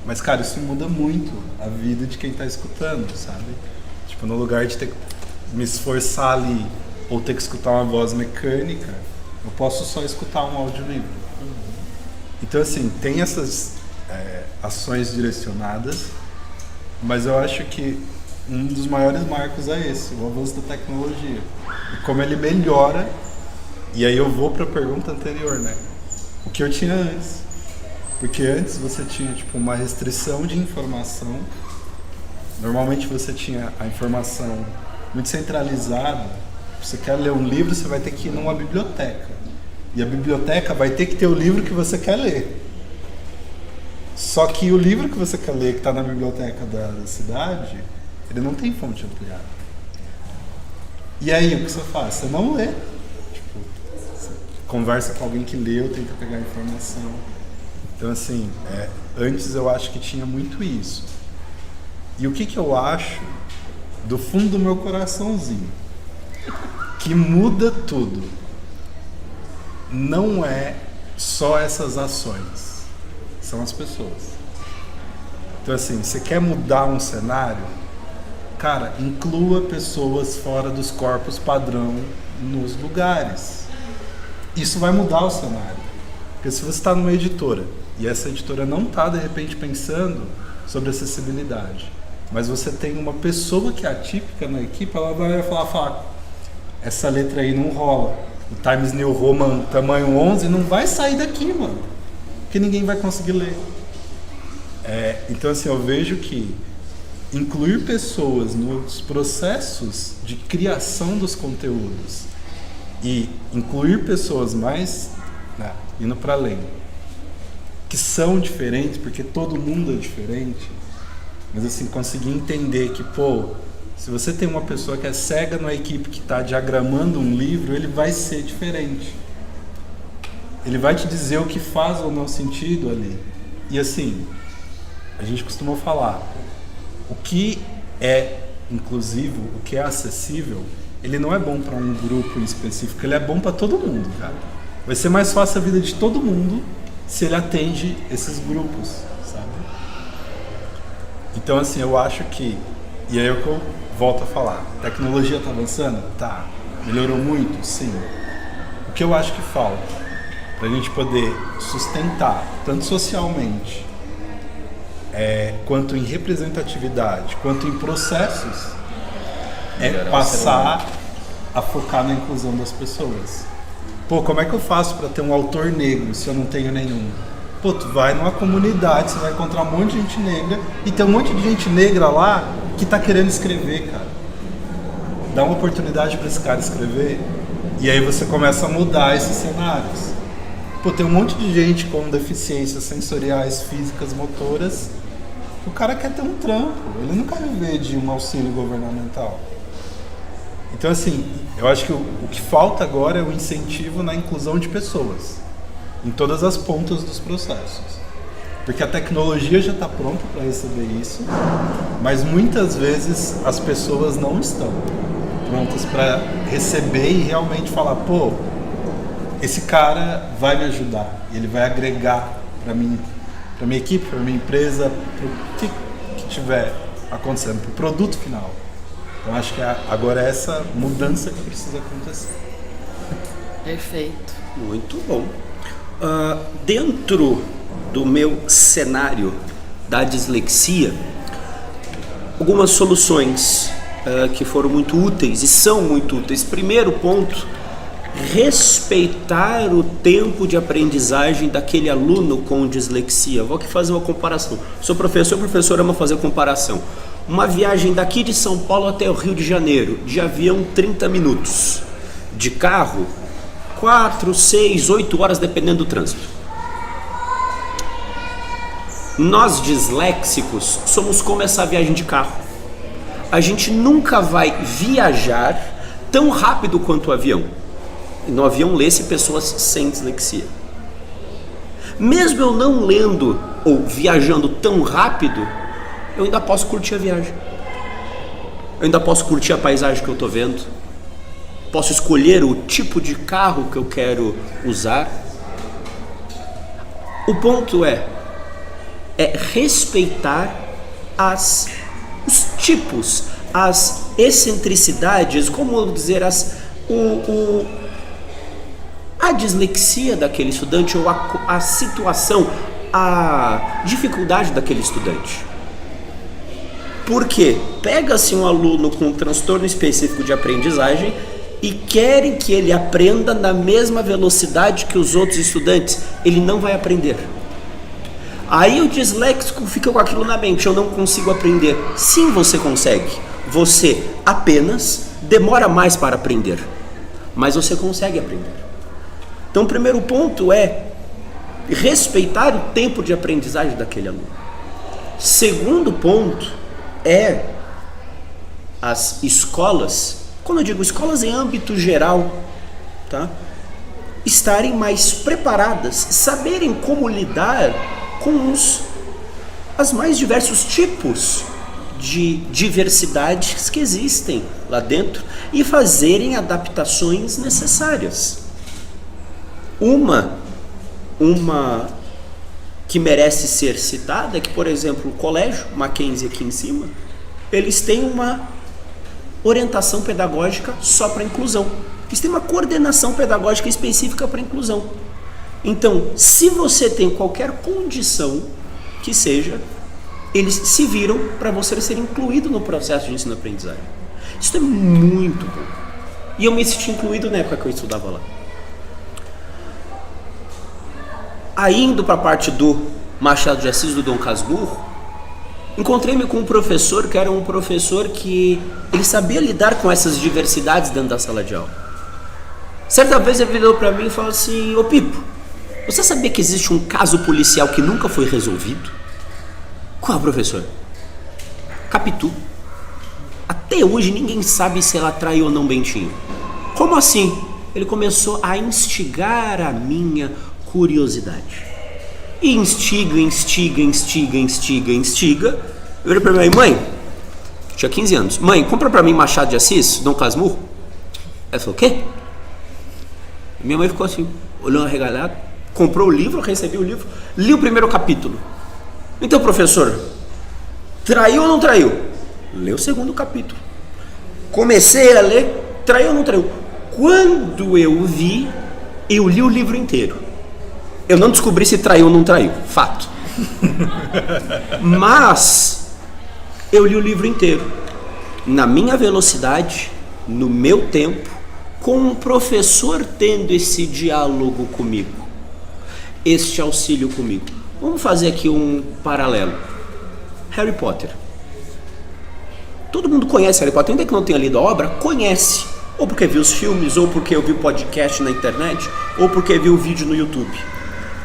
[SPEAKER 3] Mas, cara, isso muda muito a vida de quem tá escutando, sabe? Tipo, no lugar de ter que me esforçar ali ou ter que escutar uma voz mecânica, eu posso só escutar um audiolivro. Então, assim, tem essas ações direcionadas, mas eu acho que um dos maiores marcos é esse, o avanço da tecnologia. E como ele melhora, e aí eu vou para a pergunta anterior, né? O que eu tinha antes. Porque antes você tinha tipo uma restrição de informação. Normalmente você tinha a informação muito centralizada. Você quer ler um livro, você vai ter que ir numa biblioteca. E a biblioteca vai ter que ter o livro que você quer ler. Só que o livro que você quer ler, que está na biblioteca da cidade, ele não tem fonte ampliada. E aí, o que você faz? Você não lê. Tipo, você conversa com alguém que leu, tenta pegar informação. Então, assim, antes eu acho que tinha muito isso. E o que eu acho, do fundo do meu coraçãozinho, que muda tudo, não é só essas ações, são as pessoas. Então, assim, você quer mudar um cenário, cara, inclua pessoas fora dos corpos padrão nos lugares. Isso vai mudar o cenário. Porque se você está numa editora, e essa editora não está, de repente, pensando sobre acessibilidade, mas você tem uma pessoa que é atípica na equipe, ela vai falar, essa letra aí não rola. O Times New Roman tamanho 11 não vai sair daqui, mano. Porque ninguém vai conseguir ler. Então, assim, eu vejo que incluir pessoas nos processos de criação dos conteúdos e incluir pessoas mais, indo para além, que são diferentes, porque todo mundo é diferente, mas assim, conseguir entender que, se você tem uma pessoa que é cega na equipe que está diagramando um livro, ele vai ser diferente. Ele vai te dizer o que faz ou não sentido ali. E assim, a gente costuma falar, o que é inclusivo, o que é acessível, ele não é bom para um grupo em específico, ele é bom para todo mundo, cara. Vai ser mais fácil a vida de todo mundo se ele atende esses grupos, sabe? Então, assim, eu acho que, e aí é o que eu volto a falar, a tecnologia está avançando? Tá. Melhorou muito? Sim. O que eu acho que falta para a gente poder sustentar, tanto socialmente, quanto em representatividade, quanto em processos, passar a focar na inclusão das pessoas. Como é que eu faço para ter um autor negro se eu não tenho nenhum? Tu vai numa comunidade, você vai encontrar um monte de gente negra, e tem um monte de gente negra lá que tá querendo escrever, cara. Dá uma oportunidade para esse cara escrever, e aí você começa a mudar esses cenários. Tem um monte de gente com deficiências sensoriais, físicas, motoras, o cara quer ter um trampo, ele não quer viver de um auxílio governamental. Então, assim, eu acho que o que falta agora é o incentivo na inclusão de pessoas, em todas as pontas dos processos. Porque a tecnologia já está pronta para receber isso, mas muitas vezes as pessoas não estão prontas para receber e realmente falar, esse cara vai me ajudar, ele vai agregar para mim, para minha equipe, para minha empresa, para o que tiver acontecendo, para o produto final. Então acho que agora é essa mudança que precisa acontecer.
[SPEAKER 1] Perfeito.
[SPEAKER 4] Muito bom. Dentro do meu cenário da dislexia, algumas soluções que foram muito úteis e são muito úteis. Primeiro ponto, respeitar o tempo de aprendizagem daquele aluno com dislexia. Vou aqui fazer uma comparação. Sou professor, professor ama fazer comparação. Uma viagem daqui de São Paulo até o Rio de Janeiro, de avião 30 minutos, de carro 4, 6, 8 horas, dependendo do trânsito. Nós disléxicos somos como essa viagem de carro. A gente nunca vai viajar tão rápido quanto o avião. No avião lê-se pessoas sem dislexia. Mesmo eu não lendo ou viajando tão rápido, eu ainda posso curtir a viagem. Eu ainda posso curtir a paisagem que eu estou vendo. Posso escolher o tipo de carro que eu quero usar. O ponto é respeitar os tipos, as excentricidades, como dizer, a dislexia daquele estudante ou a situação, a dificuldade daquele estudante. Porque pega-se um aluno com um transtorno específico de aprendizagem e querem que ele aprenda na mesma velocidade que os outros estudantes. Ele não vai aprender. Aí o disléxico fica com aquilo na mente: eu não consigo aprender. Sim, você consegue. Você apenas demora mais para aprender, mas você consegue aprender. Então o primeiro ponto é respeitar o tempo de aprendizagem daquele aluno. Segundo ponto é as escolas, quando eu digo escolas em âmbito geral, tá? Estarem mais preparadas, saberem como lidar com os mais diversos tipos de diversidades que existem lá dentro e fazerem adaptações necessárias. Uma que merece ser citada é que, por exemplo, o colégio Mackenzie aqui em cima, eles têm uma orientação pedagógica só para inclusão. Eles têm uma coordenação pedagógica específica para inclusão. Então, se você tem qualquer condição que seja, eles se viram para você ser incluído no processo de ensino-aprendizagem. Isso é muito bom. E eu me senti incluído na época que eu estudava lá. Aí, indo para a parte do Machado de Assis, do Dom Casmurro, encontrei-me com um professor que era um professor que ele sabia lidar com essas diversidades dentro da sala de aula. Certa vez ele virou para mim e falou assim: ô Pipo, você sabia que existe um caso policial que nunca foi resolvido? Qual, professor? Capitu. Até hoje ninguém sabe se ela traiu ou não Bentinho. Como assim? Ele começou a instigar a minha curiosidade. E instiga. Eu olhei pra minha mãe, tinha 15 anos. Mãe, compra pra mim Machado de Assis, Dom Casmurro. Ela falou: o quê? Minha mãe ficou assim, olhando arregalado, comprou o livro, recebi o livro, li o primeiro capítulo. Então, professor, traiu ou não traiu? Lê o segundo capítulo. Comecei a ler, traiu ou não traiu? Quando eu vi, eu li o livro inteiro. Eu não descobri se traiu ou não traiu, fato. Mas eu li o livro inteiro, na minha velocidade, no meu tempo, com um professor tendo esse diálogo comigo, este auxílio comigo. Vamos fazer aqui um paralelo. Harry Potter. Todo mundo conhece Harry Potter, ainda que não tenha lido a obra, conhece. Ou porque viu os filmes, ou porque ouviu podcast na internet, ou porque viu o vídeo no YouTube.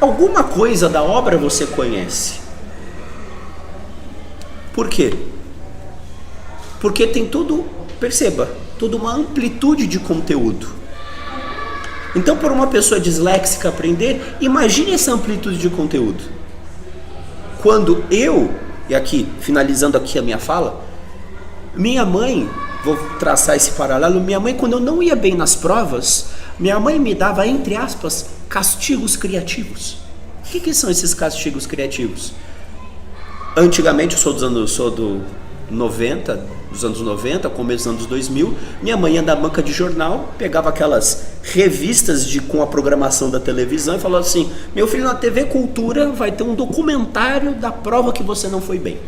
[SPEAKER 4] Alguma coisa da obra você conhece. Por quê? Porque tem tudo, perceba, toda uma amplitude de conteúdo. Então, para uma pessoa disléxica aprender, imagine essa amplitude de conteúdo. Quando eu, e aqui, finalizando aqui a minha fala, minha mãe, vou traçar esse paralelo, minha mãe, quando eu não ia bem nas provas, minha mãe me dava, entre aspas, castigos criativos. O que são esses castigos criativos? Antigamente, eu sou dos anos 90, começo dos anos 2000, minha mãe ia na banca de jornal, pegava aquelas revistas com a programação da televisão e falava assim: meu filho, na TV Cultura vai ter um documentário da prova que você não foi bem.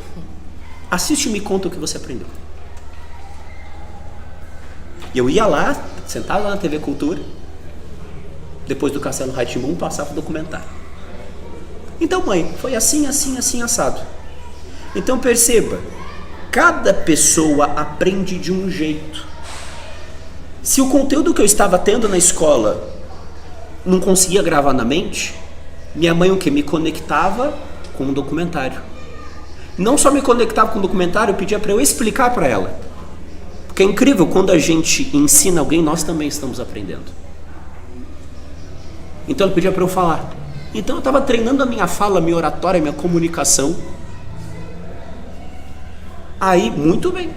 [SPEAKER 4] Assiste e me conta o que você aprendeu. E eu ia lá, sentado lá na TV Cultura, depois do Castelo Rá-Tim-Bum, passava o documentário. Então, mãe, foi assim, assado. Então perceba, cada pessoa aprende de um jeito. Se o conteúdo que eu estava tendo na escola não conseguia gravar na mente, minha mãe me conectava com um documentário. Não só me conectava com o documentário, pedia para eu explicar para ela. Porque é incrível, quando a gente ensina alguém, nós também estamos aprendendo. Então ela pedia para eu falar. Então eu estava treinando a minha fala, minha oratória, minha comunicação. Aí, muito bem.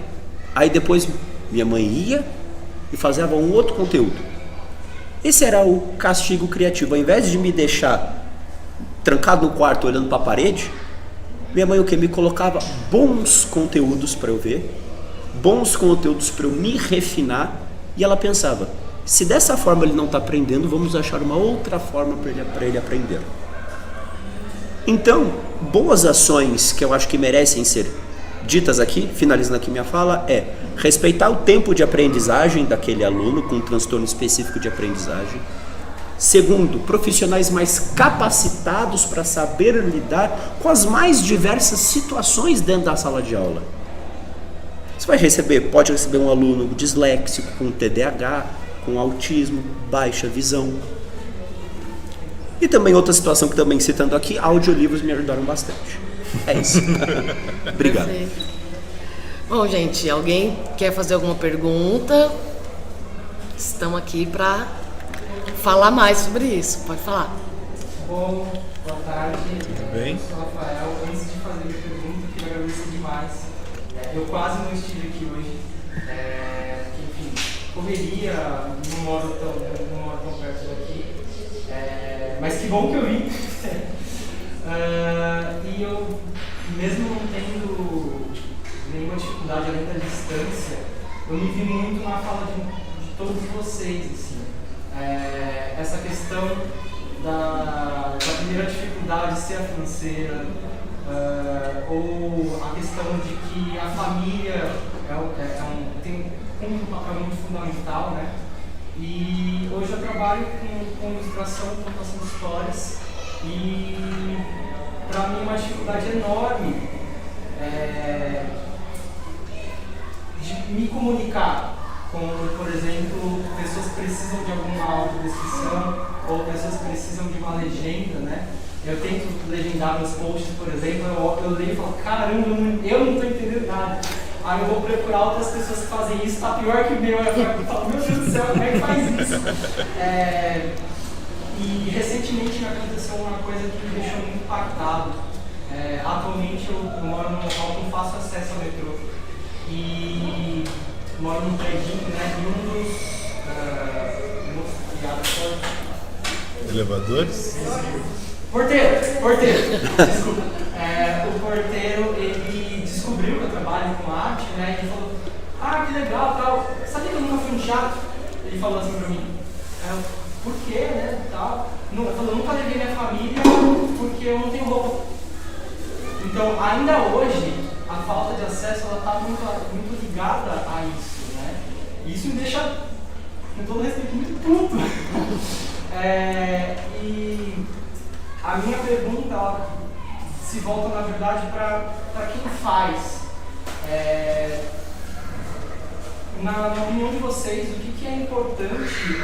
[SPEAKER 4] Aí depois minha mãe ia e fazia um outro conteúdo. Esse era o castigo criativo. Ao invés de me deixar trancado no quarto olhando para a parede, minha mãe me colocava bons conteúdos para eu ver, bons conteúdos para eu me refinar, e ela pensava: Se dessa forma ele não está aprendendo, vamos achar uma outra forma para ele aprender. Então, boas ações que eu acho que merecem ser ditas aqui, finalizando aqui minha fala, é respeitar o tempo de aprendizagem daquele aluno com um transtorno específico de aprendizagem. Segundo, profissionais mais capacitados para saber lidar com as mais diversas situações dentro da sala de aula. Você pode receber um aluno disléxico, com TDAH, com autismo, baixa visão. E também outra situação que também citando aqui, audiolivros me ajudaram bastante. É isso. Obrigado.
[SPEAKER 1] Perfeito. Bom, gente, alguém quer fazer alguma pergunta? Estamos aqui para falar mais sobre isso. Pode falar.
[SPEAKER 5] Bom, boa tarde.
[SPEAKER 3] Tudo bem?
[SPEAKER 5] Eu sou o Rafael. Antes de fazer minha pergunta, queria agradecer demais. Eu quase não estive aqui hoje. Enfim, correria, não moro tão perto daqui. Mas que bom que eu vim. E eu, mesmo não tendo nenhuma dificuldade além da distância, eu me vi muito na fala de todos vocês, assim. Essa questão da primeira dificuldade ser a financeira, ou a questão de que a família tem um papel muito fundamental, né? E hoje eu trabalho com ilustração, contação de histórias, e para mim uma dificuldade enorme de me comunicar com, por exemplo, pessoas que precisam de alguma audiodescrição ou pessoas que precisam de uma legenda, né? Eu tento legendar meus posts, por exemplo, eu leio e falo, caramba, eu não estou entendendo nada. Aí eu vou procurar outras pessoas que fazem isso, tá pior que o meu. Eu falo, meu Deus do céu, como é que faz isso? E recentemente me aconteceu uma coisa que me deixou muito impactado. Atualmente eu moro num local que não faço acesso ao metrô. E moro num predinho, né? E um dos
[SPEAKER 3] Elevadores?
[SPEAKER 5] Porteiro, desculpa. O porteiro, ele descobriu que eu trabalho com arte, né? E ele falou, que legal, tal. Sabia que eu nunca fui no teatro? Ele falou assim pra mim, por quê, né, tal. Ele falou, eu nunca levei minha família porque eu não tenho roupa. Então, ainda hoje, a falta de acesso, ela tá muito ligada a isso, né? E isso me deixa, com todo respeito, muito puto. E a minha pergunta, ela se volta, na verdade, para quem faz. Na opinião de vocês, o que é importante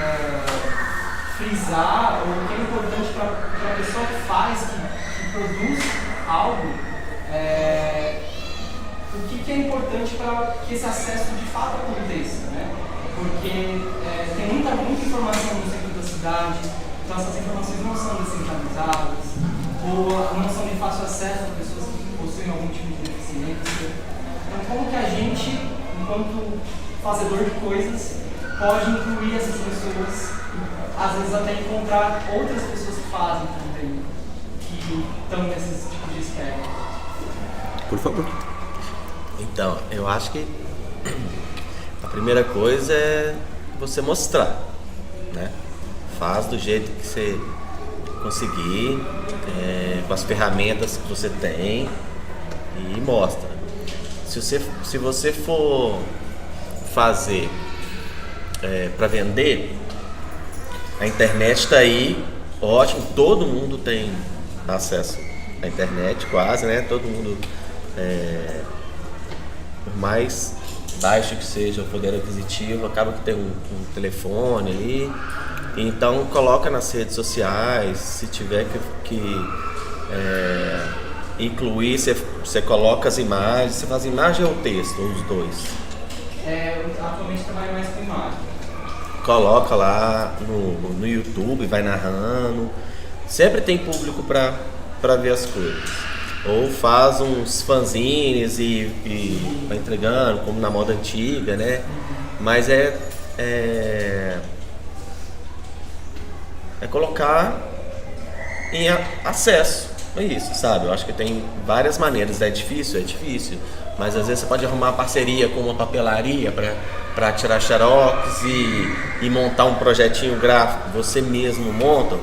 [SPEAKER 5] frisar, ou o que é importante para a pessoa que faz, que produz algo, o que é importante para que esse acesso de fato aconteça, né? Porque tem muita informação no centro da cidade, então essas informações não são descentralizadas, ou não são de fácil acesso a pessoas que possuem algum tipo de deficiência. Então, como que a gente, enquanto fazedor de coisas, pode incluir essas pessoas, às vezes até encontrar outras pessoas que fazem também, que estão nesses tipos de espera?
[SPEAKER 4] Por favor.
[SPEAKER 2] Então, eu acho que a primeira coisa é você mostrar, né? Faz do jeito que você conseguir, com as ferramentas que você tem, e mostra. Se você for fazer para vender, a internet está aí, ótimo, todo mundo tem acesso à internet, quase, né? Todo mundo, por mais baixo que seja o poder aquisitivo, acaba que tem um telefone ali. Então coloca nas redes sociais, se tiver que incluir, você coloca as imagens, você faz imagem ou texto, ou os dois?
[SPEAKER 5] Eu atualmente trabalho mais com imagem.
[SPEAKER 2] Coloca lá no YouTube, vai narrando. Sempre tem público para ver as coisas. Ou faz uns fanzines e vai entregando, como na moda antiga, né? Mas é colocar em acesso. É isso, sabe? Eu acho que tem várias maneiras. É difícil, mas às vezes você pode arrumar uma parceria com uma papelaria para para tirar xerox e montar um projetinho gráfico, você mesmo monta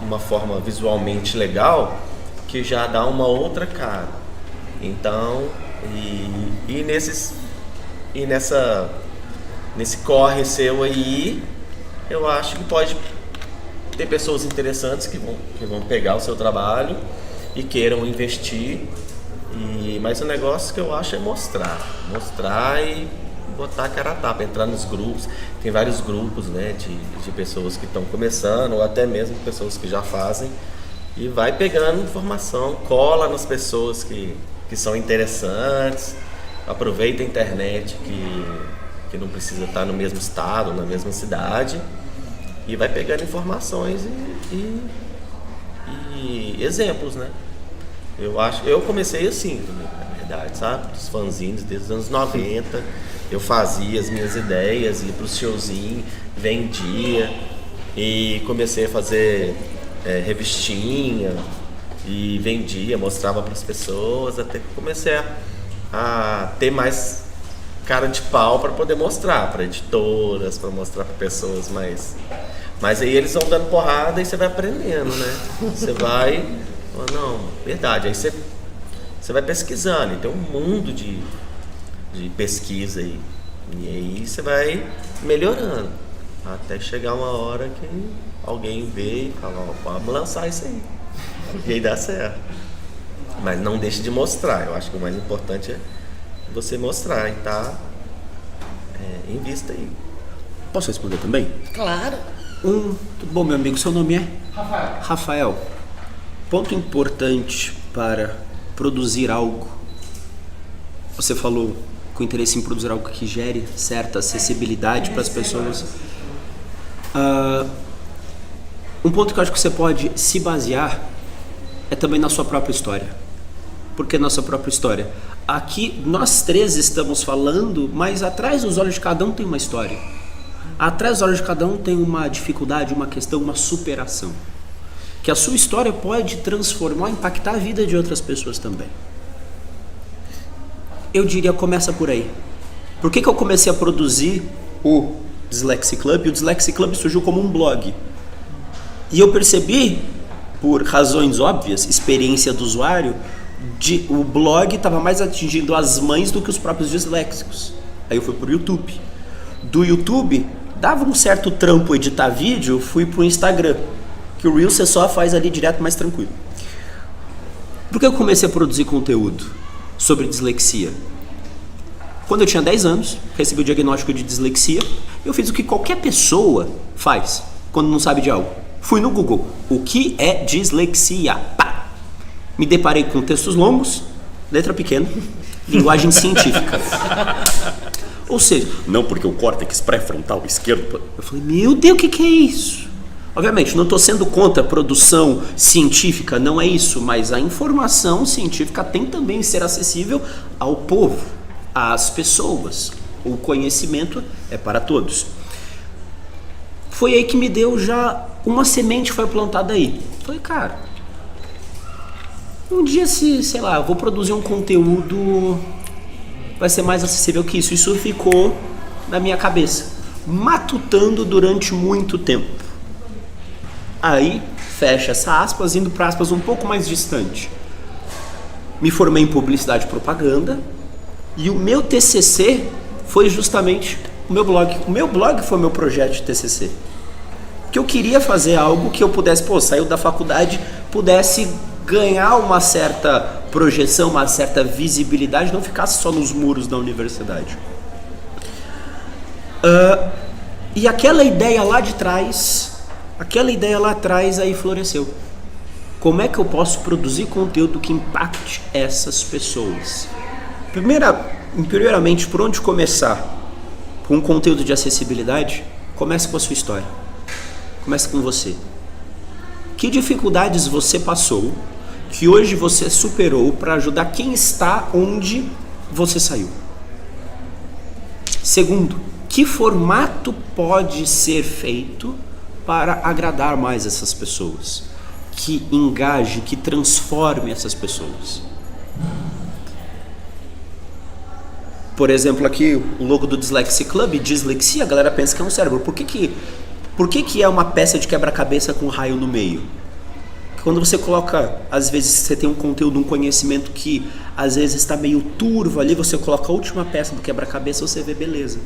[SPEAKER 2] uma forma visualmente legal, que já dá uma outra cara. Então, nesse corre seu aí, eu acho que pode ter pessoas interessantes que vão pegar o seu trabalho e queiram investir. Mas o negócio que eu acho é mostrar e botar a cara a tapa, entrar nos grupos. Tem vários grupos, né, de pessoas que estão começando, ou até mesmo pessoas que já fazem, e vai pegando informação, cola nas pessoas que são interessantes, aproveita a internet que não precisa estar no mesmo estado, na mesma cidade, e vai pegando informações e exemplos, né? Eu comecei assim, na verdade, sabe? Dos fanzines desde os anos 90, eu fazia as minhas ideias, ia pro showzinho, vendia, e comecei a fazer revistinha, e vendia, mostrava para as pessoas, até que comecei a ter mais cara de pau para poder mostrar para editoras, para mostrar para pessoas mais. Mas aí eles vão dando porrada e você vai aprendendo, né? Você vai, não, verdade, aí você vai pesquisando, e tem um mundo de pesquisa aí, e aí você vai melhorando, até chegar uma hora que alguém vê e fala, vamos lançar isso aí. E aí dá certo. Mas não deixe de mostrar. Eu acho que o mais importante é você mostrar e tá em vista aí.
[SPEAKER 4] Posso responder também?
[SPEAKER 1] Claro.
[SPEAKER 4] Tudo bom, meu amigo? Seu nome é?
[SPEAKER 5] Rafael.
[SPEAKER 4] Rafael. Ponto importante para produzir algo. Você falou com interesse em produzir algo que gere certa acessibilidade para as pessoas. Um ponto que eu acho que você pode se basear é também na sua própria história. Por que na sua própria história? Aqui nós três estamos falando, mas atrás dos olhos de cada um tem uma história. Atrás dos olhos de cada um tem uma dificuldade, uma questão, uma superação. Que a sua história pode transformar, impactar a vida de outras pessoas também. Eu diria, começa por aí. Por que eu comecei a produzir o Dyslexia Club? O Dyslexia Club surgiu como um blog. E eu percebi, por razões óbvias, experiência do usuário, o blog estava mais atingindo as mães do que os próprios disléxicos. Aí eu fui pro YouTube. Do YouTube, dava um certo trampo editar vídeo, fui pro Instagram. Que o Reels você só faz ali direto, mais tranquilo. Por que eu comecei a produzir conteúdo sobre dislexia? Quando eu tinha 10 anos, recebi o diagnóstico de dislexia, eu fiz o que qualquer pessoa faz quando não sabe de algo. Fui no Google, o que é dislexia? Pá! Me deparei com textos longos, letra pequena, linguagem científica. Ou seja, não porque o córtex pré-frontal esquerdo... Eu falei, meu Deus, o que é isso? Obviamente, não estou sendo contra a produção científica, não é isso, mas a informação científica tem também que ser acessível ao povo, às pessoas. O conhecimento é para todos. Foi aí que me deu já uma semente, foi plantada aí. Falei, cara, um dia sei lá, eu vou produzir um conteúdo, vai ser mais acessível que isso. Isso ficou na minha cabeça, matutando durante muito tempo. Aí, fecha essa aspas, indo para aspas um pouco mais distante. Me formei em publicidade e propaganda, e o meu TCC foi justamente o meu blog. O meu blog foi o meu projeto de TCC. Que eu queria fazer algo que eu pudesse, saiu da faculdade, pudesse ganhar uma certa projeção, uma certa visibilidade, não ficasse só nos muros da universidade. E aquela ideia lá atrás aí floresceu. Como é que eu posso produzir conteúdo que impacte essas pessoas? Primeiramente, por onde começar? Com um conteúdo de acessibilidade, comece com a sua história. Comece com você. Que dificuldades você passou, que hoje você superou para ajudar quem está onde você saiu? Segundo, que formato pode ser feito para agradar mais essas pessoas, que engaje, que transforme essas pessoas? Por exemplo, aqui o logo do Dyslexia Club, dislexia, a galera pensa que é um cérebro. Por que é uma peça de quebra-cabeça com raio no meio? Quando você coloca, às vezes você tem um conteúdo, um conhecimento que às vezes está meio turvo ali, você coloca a última peça do quebra-cabeça, você vê beleza.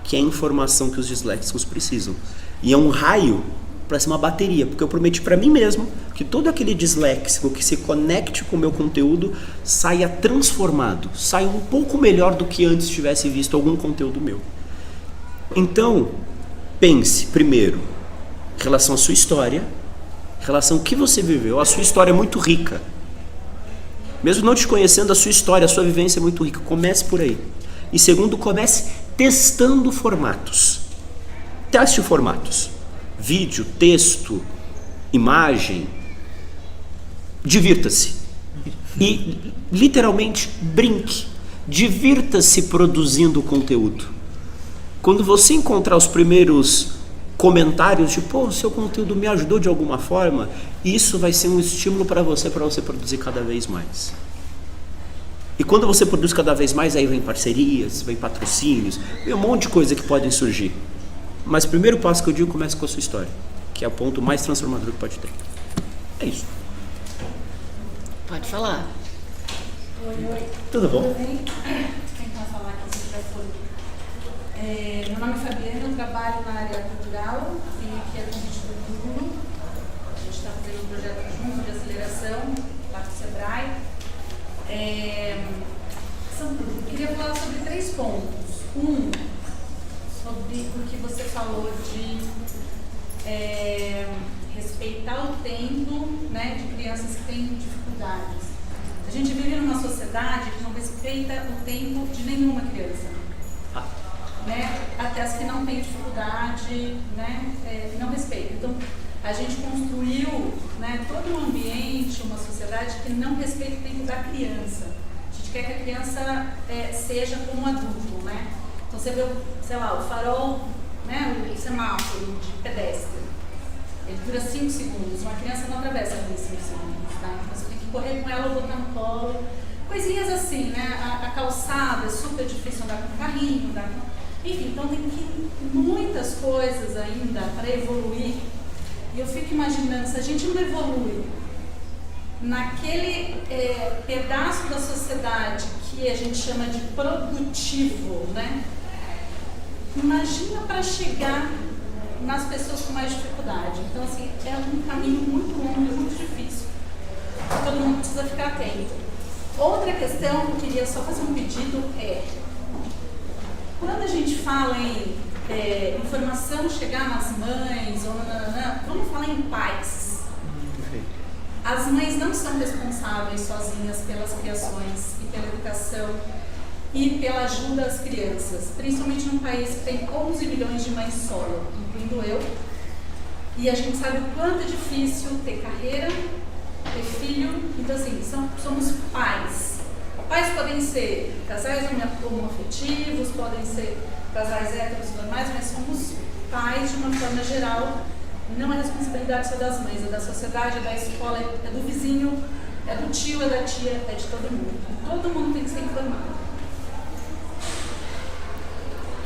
[SPEAKER 4] Que é a informação que os disléxicos precisam. E é um raio para ser uma bateria, porque eu prometi para mim mesmo que todo aquele disléxico que se conecte com o meu conteúdo saia transformado, saia um pouco melhor do que antes tivesse visto algum conteúdo meu. Então, pense primeiro em relação à sua história, em relação ao que você viveu. A sua história é muito rica. Mesmo não te conhecendo, a sua história, a sua vivência é muito rica. Comece por aí. E segundo, comece testando formatos. Teste formatos. Vídeo, texto, imagem. Divirta-se. E, literalmente, brinque. Divirta-se produzindo conteúdo. Quando você encontrar os primeiros comentários de, pô, o seu conteúdo me ajudou de alguma forma, isso vai ser um estímulo para você produzir cada vez mais. E quando você produz cada vez mais, aí vem parcerias, vem patrocínios, vem um monte de coisa que podem surgir. Mas o primeiro passo que eu digo, começa com a sua história, que é o ponto mais transformador que pode ter. É isso.
[SPEAKER 1] Pode falar.
[SPEAKER 6] Oi.
[SPEAKER 4] Tudo bom?
[SPEAKER 6] Tudo bem? Tentar falar aqui se já foi. Meu nome é Fabiana, eu trabalho na área cultural, vim aqui a convite do Bruno. A gente está fazendo um projeto junto de aceleração lá do Sebrae. Eu queria falar sobre 3 pontos. Sobre o que você falou de respeitar o tempo, né, de crianças que têm dificuldades. A gente vive numa sociedade que não respeita o tempo de nenhuma criança. Né? Até as que não têm dificuldade, né, não respeitam. Então, a gente construiu, né, todo um ambiente, uma sociedade que não respeita o tempo da criança. A gente quer que a criança seja como um adulto, né? Então, você vê, sei lá, o farol, né, o semáforo de pedestre. Ele dura 5 segundos. Uma criança não atravessa em 5 segundos, tá? Então, você tem que correr com ela ou botar no colo. Coisinhas assim, né? A calçada é super difícil andar com carrinho, andar com... Enfim, então tem muitas coisas ainda para evoluir. E eu fico imaginando, se a gente não evolui naquele pedaço da sociedade que a gente chama de produtivo, né? Imagina para chegar nas pessoas com mais dificuldade. Então, assim, é um caminho muito longo, muito difícil. Todo mundo precisa ficar atento. Outra questão que eu queria só fazer um pedido quando a gente fala em informação chegar nas mães, vamos falar em pais. As mães não são responsáveis sozinhas pelas criações e pela educação e pela ajuda às crianças, principalmente num país que tem 11 milhões de mães solo, incluindo eu. E a gente sabe o quanto é difícil ter carreira, ter filho. Então, assim, somos pais. Pais podem ser casais homoafetivos, podem ser casais héteros normais, mas somos pais de uma forma geral. Não é responsabilidade só das mães, é da sociedade, é da escola, é do vizinho, é do tio, é da tia, é de todo mundo. Todo mundo tem que ser informado.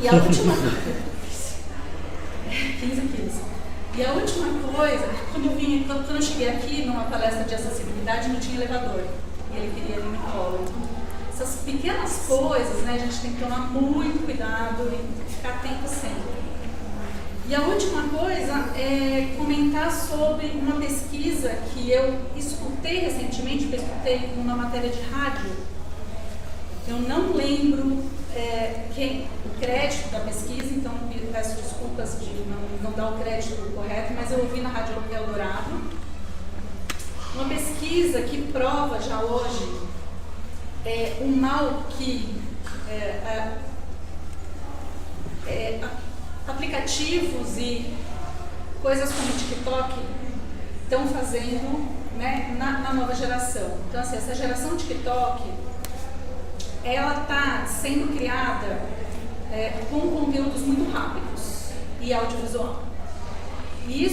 [SPEAKER 6] E a última... 15 quilos. E a última coisa, quando eu cheguei aqui numa palestra de acessibilidade, não tinha elevador. E ele queria vir no colo. Essas pequenas coisas, né, a gente tem que tomar muito cuidado e ficar atento sempre. E a última coisa é comentar sobre uma pesquisa que eu escutei recentemente, que eu escutei numa matéria de rádio. Eu não lembro o crédito da pesquisa, então peço desculpas de não dar o crédito correto, mas eu ouvi na Rádio Eldorado. Uma pesquisa que prova já hoje o mal que aplicativos e coisas como o TikTok estão fazendo, né, na nova geração. Então, assim, essa geração TikTok, ela está sendo criada com conteúdos muito rápidos e audiovisual. E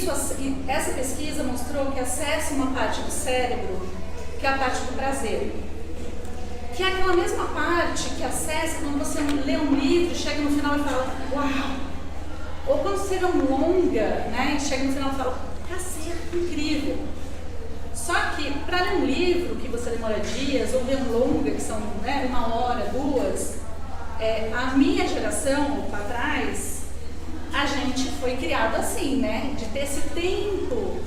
[SPEAKER 6] essa pesquisa mostrou que acessa uma parte do cérebro que é a parte do prazer. que é aquela mesma parte que acessa quando você lê um livro, chega no final e fala, uau! Ou quando você lê um longa, né, e chega no final e fala, cacete, incrível! Só que para ler um livro que você demora dias, ou ler um longa, que são, né, 1 hora, 2, a minha geração, para trás, a gente foi criado assim, né, de ter esse tempo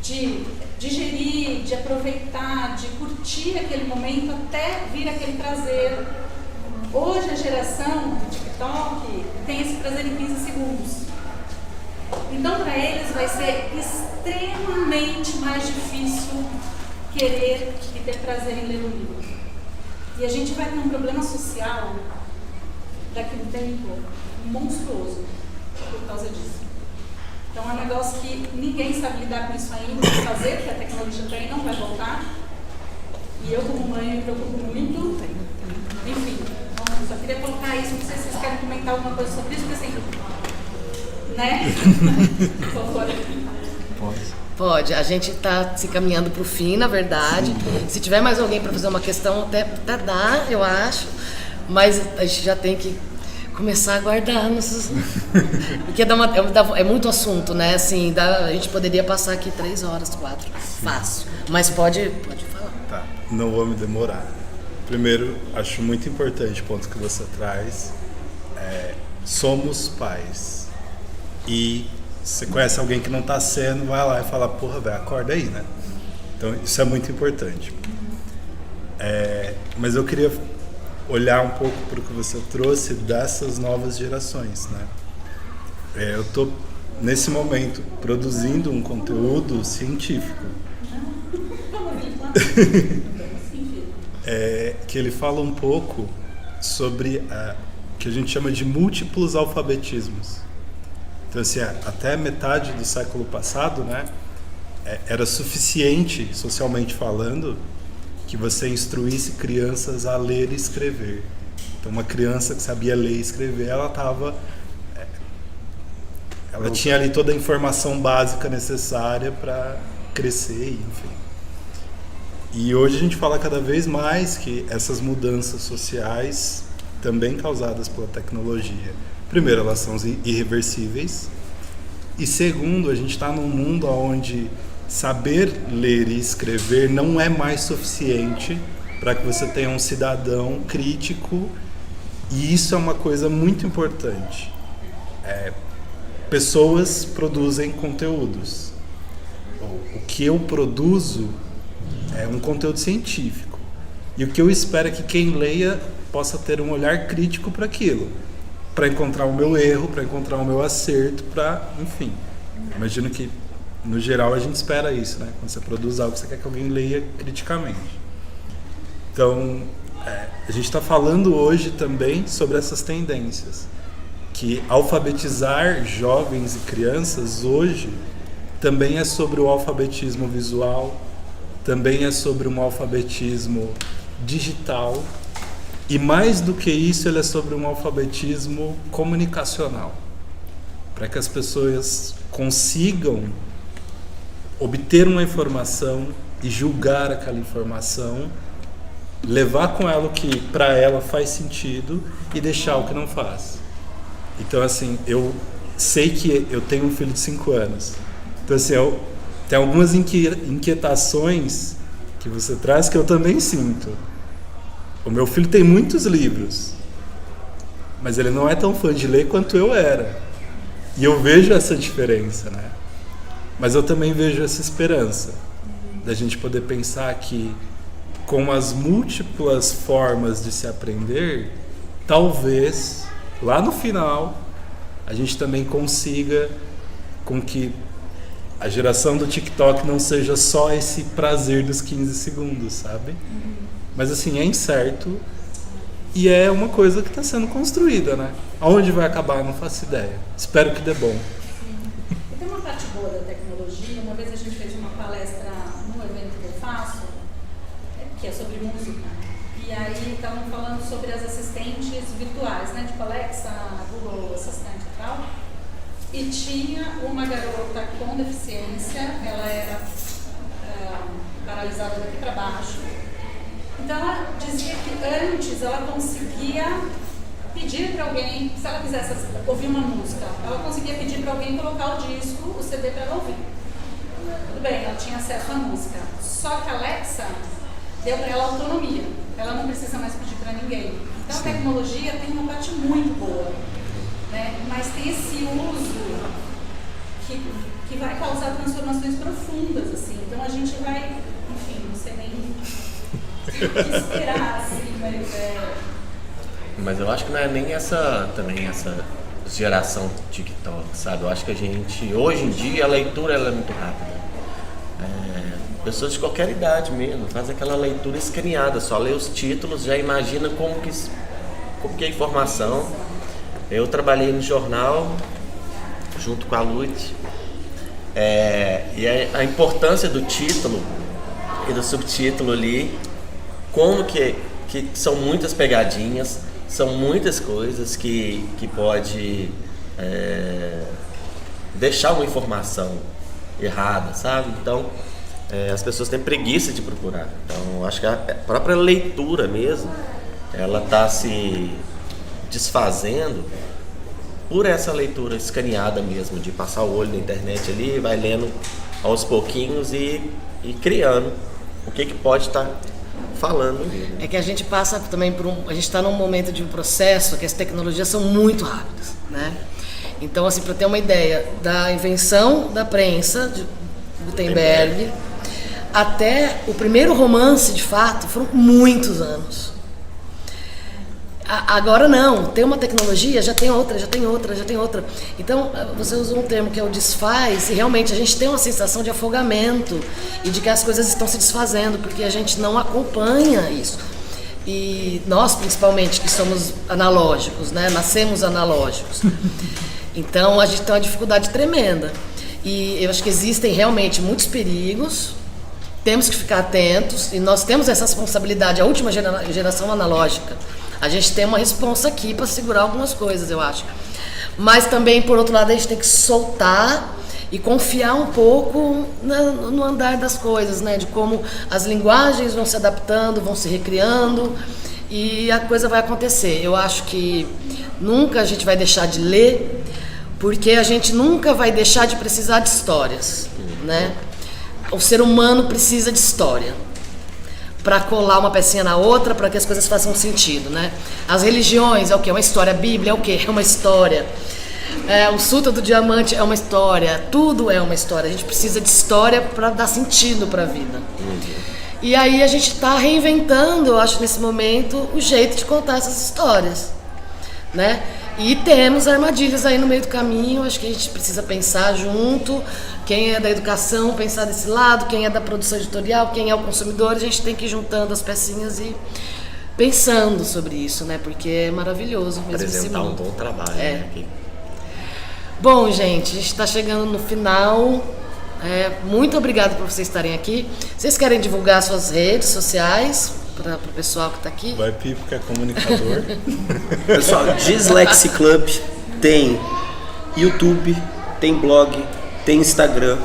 [SPEAKER 6] de digerir, de aproveitar, de curtir aquele momento até vir aquele prazer. Hoje a geração do TikTok tem esse prazer em 15 segundos. Então para eles vai ser extremamente mais difícil querer e ter prazer em ler um livro. E a gente vai ter um problema social daqui a um tempo monstruoso por causa disso. Então é um negócio que ninguém sabe lidar com isso ainda, fazer, porque a tecnologia também não vai voltar. E eu como mãe me preocupo muito. Enfim, eu só queria colocar isso, não sei se vocês querem comentar alguma coisa sobre isso, porque assim, né? Por favor.
[SPEAKER 1] Pode, a gente está se caminhando para o fim, na verdade. Se tiver mais alguém para fazer uma questão, até dá, eu acho. Mas a gente já tem que começar a guardar nossos... Porque é muito assunto, né? Assim, a gente poderia passar aqui 3 horas, 4, fácil. Mas pode falar.
[SPEAKER 3] Tá, não vou me demorar. Primeiro, acho muito importante o ponto que você traz. Somos pais. E você conhece alguém que não está sendo, vai lá e fala, porra, velho, acorda aí, né? Então, isso é muito importante. Mas eu queria olhar um pouco para o que você trouxe dessas novas gerações, né? Eu estou, nesse momento, produzindo um conteúdo científico. Que ele fala um pouco sobre o que a gente chama de múltiplos alfabetismos. Então, assim, até metade do século passado, né, era suficiente, socialmente falando, que você instruísse crianças a ler e escrever. Então, uma criança que sabia ler e escrever, ela tinha ali toda a informação básica necessária para crescer, enfim. E hoje a gente fala cada vez mais que essas mudanças sociais, também causadas pela tecnologia, primeiro, elas são irreversíveis, e segundo, a gente está num mundo onde saber ler e escrever não é mais suficiente para que você tenha um cidadão crítico, e isso é uma coisa muito importante. Pessoas produzem conteúdos. O que eu produzo é um conteúdo científico, e o que eu espero é que quem leia possa ter um olhar crítico para aquilo, para encontrar o meu erro, para encontrar o meu acerto, enfim. Imagino que no geral a gente espera isso, né? Quando você produz algo, você quer que alguém leia criticamente. Então, a gente está falando hoje também sobre essas tendências, que alfabetizar jovens e crianças hoje também é sobre o alfabetismo visual, também é sobre um alfabetismo digital, e mais do que isso, ele é sobre um alfabetismo comunicacional, para que as pessoas consigam obter uma informação e julgar aquela informação, levar com ela o que para ela faz sentido e deixar o que não faz. Então, assim, eu sei que eu tenho um filho de 5 anos. Então, assim, tem algumas inquietações que você traz que eu também sinto. O meu filho tem muitos livros, mas ele não é tão fã de ler quanto eu era. E eu vejo essa diferença, né? Mas eu também vejo essa esperança da gente poder pensar que, com as múltiplas formas de se aprender, talvez, lá no final, a gente também consiga com que a geração do TikTok não seja só esse prazer dos 15 segundos, sabe? Mas assim, é incerto e é uma coisa que está sendo construída, né? Aonde vai acabar, não faço ideia. Espero que dê bom.
[SPEAKER 6] E tem uma parte boa da tecnologia. Uma vez a gente fez uma palestra no evento que eu faço, que é sobre música. E aí estavam falando sobre as assistentes virtuais, né? Tipo Alexa, Google Assistente e tal. E tinha uma garota com deficiência, ela era paralisada daqui para baixo. Então ela dizia que antes ela conseguia pedir para alguém, se ela quisesse ouvir uma música, ela conseguia pedir para alguém colocar o disco, o CD para ela ouvir. Tudo bem, ela tinha acesso à música. Só que a Alexa deu para ela autonomia. Ela não precisa mais pedir para ninguém. Então a tecnologia tem uma parte muito boa, né? Mas tem esse uso que vai causar transformações profundas, assim. Então a gente vai, enfim, não sei nem o que esperar, assim,
[SPEAKER 2] Mas eu acho que não é nem essa geração TikTok, sabe? Eu acho que a gente, hoje em dia, a leitura ela é muito rápida. Pessoas de qualquer idade mesmo, faz aquela leitura escaneada, só lê os títulos, já imagina como que é a informação. Eu trabalhei no jornal, junto com a Lute, e a importância do título e do subtítulo ali, como que são muitas pegadinhas, são muitas coisas que pode deixar uma informação errada, sabe? Então, as pessoas têm preguiça de procurar. Então, eu acho que a própria leitura mesmo, ela está se desfazendo por essa leitura escaneada mesmo, de passar o olho na internet ali, vai lendo aos pouquinhos e criando o que pode estar falando.
[SPEAKER 1] É que a gente passa também a gente está num momento de um processo que as tecnologias são muito rápidas, né? Então, assim, para ter uma ideia, da invenção da prensa de Gutenberg até o primeiro romance, de fato, foram muitos anos. Agora não, tem uma tecnologia, já tem outra. Então, você usou um termo que é o desfaz, e realmente a gente tem uma sensação de afogamento e de que as coisas estão se desfazendo, porque a gente não acompanha isso. E nós, principalmente, que somos analógicos, né? Nascemos analógicos. Então, a gente tem uma dificuldade tremenda. E eu acho que existem realmente muitos perigos, temos que ficar atentos, e nós temos essa responsabilidade, a última geração analógica. A gente tem uma responsa aqui para segurar algumas coisas, eu acho. Mas também, por outro lado, a gente tem que soltar e confiar um pouco no andar das coisas, né? De como as linguagens vão se adaptando, vão se recriando, e a coisa vai acontecer. Eu acho que nunca a gente vai deixar de ler, porque a gente nunca vai deixar de precisar de histórias, né? O ser humano precisa de história para colar uma pecinha na outra, para que as coisas façam sentido, né? As religiões é o quê? Uma história. A Bíblia é o quê? É uma história. O Sutra do Diamante é uma história. Tudo é uma história. A gente precisa de história para dar sentido para a vida. E aí a gente está reinventando, eu acho, nesse momento, o jeito de contar essas histórias, né? E temos armadilhas aí no meio do caminho, acho que a gente precisa pensar junto, quem é da educação, pensar desse lado, quem é da produção editorial, quem é o consumidor, a gente tem que ir juntando as pecinhas e pensando sobre isso, né? Porque é maravilhoso mesmo esse
[SPEAKER 2] Apresentar
[SPEAKER 1] mundo.
[SPEAKER 2] um bom trabalho, né?
[SPEAKER 1] Bom, gente, a gente está chegando no final. Muito obrigada por vocês estarem aqui. Vocês querem divulgar suas redes sociais para o pessoal que está aqui?
[SPEAKER 3] Vai Pipo, que é comunicador.
[SPEAKER 4] Pessoal, Dyslexy Club tem YouTube, tem blog, tem Instagram,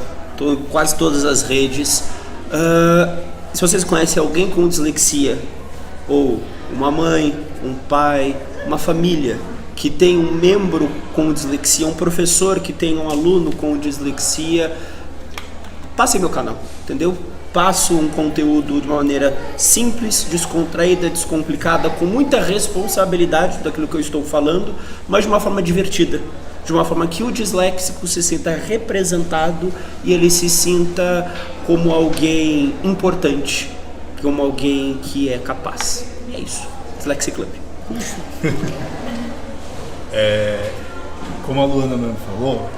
[SPEAKER 4] quase todas as redes. Se vocês conhecem alguém com dislexia, ou uma mãe, um pai, uma família que tem um membro com dislexia, um professor que tem um aluno com dislexia, passem meu canal, entendeu? Passo um conteúdo de uma maneira simples, descontraída, descomplicada, com muita responsabilidade daquilo que eu estou falando, mas de uma forma divertida, de uma forma que o disléxico se sinta representado e ele se sinta como alguém importante, como alguém que é capaz. É isso. Dyslexy Club.
[SPEAKER 3] Como a Luana mesmo falou,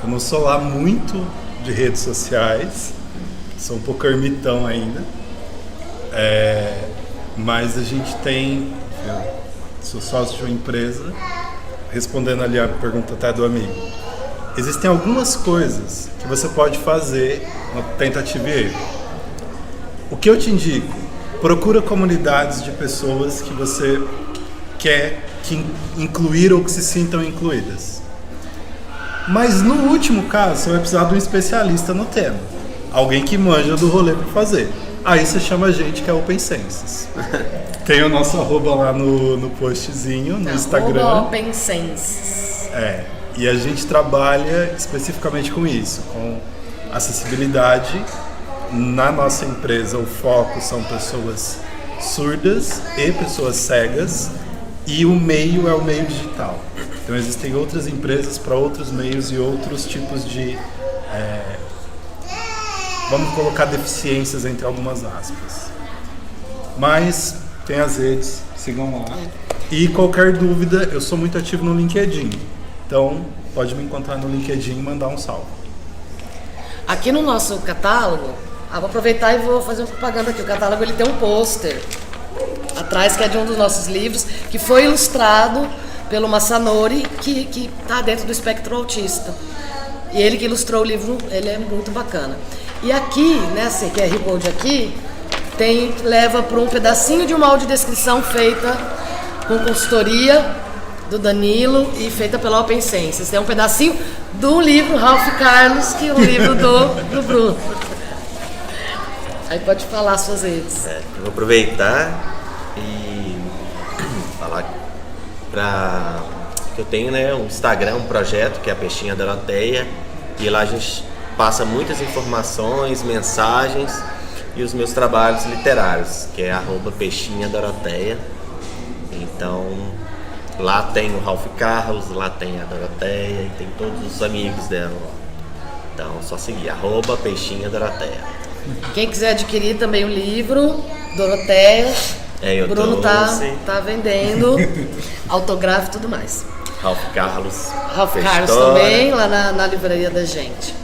[SPEAKER 3] eu não sou lá muito de redes sociais, sou um pouco ermitão ainda, mas a gente tem, eu sou sócio de uma empresa, respondendo ali a pergunta até do amigo, existem algumas coisas que você pode fazer no tentativa e erro. O que eu te indico? Procura comunidades de pessoas que você quer incluir ou que se sintam incluídas. Mas no último caso, você vai precisar de um especialista no tema. Alguém que manja do rolê para fazer. Aí você chama a gente, que é Open Senses. Tem o nosso arroba lá no postzinho, no Instagram.
[SPEAKER 1] Arroba Open Senses.
[SPEAKER 3] E a gente trabalha especificamente com isso, com acessibilidade. Na nossa empresa, o foco são pessoas surdas e pessoas cegas, e o meio é o meio digital. Então existem outras empresas para outros meios e outros tipos de, vamos colocar, deficiências entre algumas aspas. Mas tem as redes, sigam lá. E qualquer dúvida, eu sou muito ativo no LinkedIn. Então pode me encontrar no LinkedIn e mandar um salve.
[SPEAKER 1] Aqui no nosso catálogo, vou aproveitar e vou fazer uma propaganda aqui. O catálogo ele tem um pôster atrás, que é de um dos nossos livros, que foi ilustrado pelo Masanori, que está dentro do espectro autista. E ele que ilustrou o livro, ele é muito bacana. E aqui, nesse QR Code aqui, leva para um pedacinho de uma audiodescrição feita com consultoria do Danilo e feita pela Open Senses. Tem um pedacinho do livro Ralph Carlos, que é o livro do Bruno. Aí pode falar suas redes.
[SPEAKER 2] Eu vou aproveitar e falar que eu tenho, né, um Instagram, um projeto que é a Peixinha Doroteia, e lá a gente passa muitas informações, mensagens e os meus trabalhos literários, que é @Peixinha Doroteia. Então lá tem o Ralph Carlos, lá tem a Doroteia e tem todos os amigos dela. Então só seguir @Peixinha Doroteia.
[SPEAKER 1] Quem quiser adquirir também o livro Doroteia, o Bruno tá vendendo, autógrafo e tudo mais.
[SPEAKER 2] Ralph Carlos
[SPEAKER 1] também, lá na livraria da gente.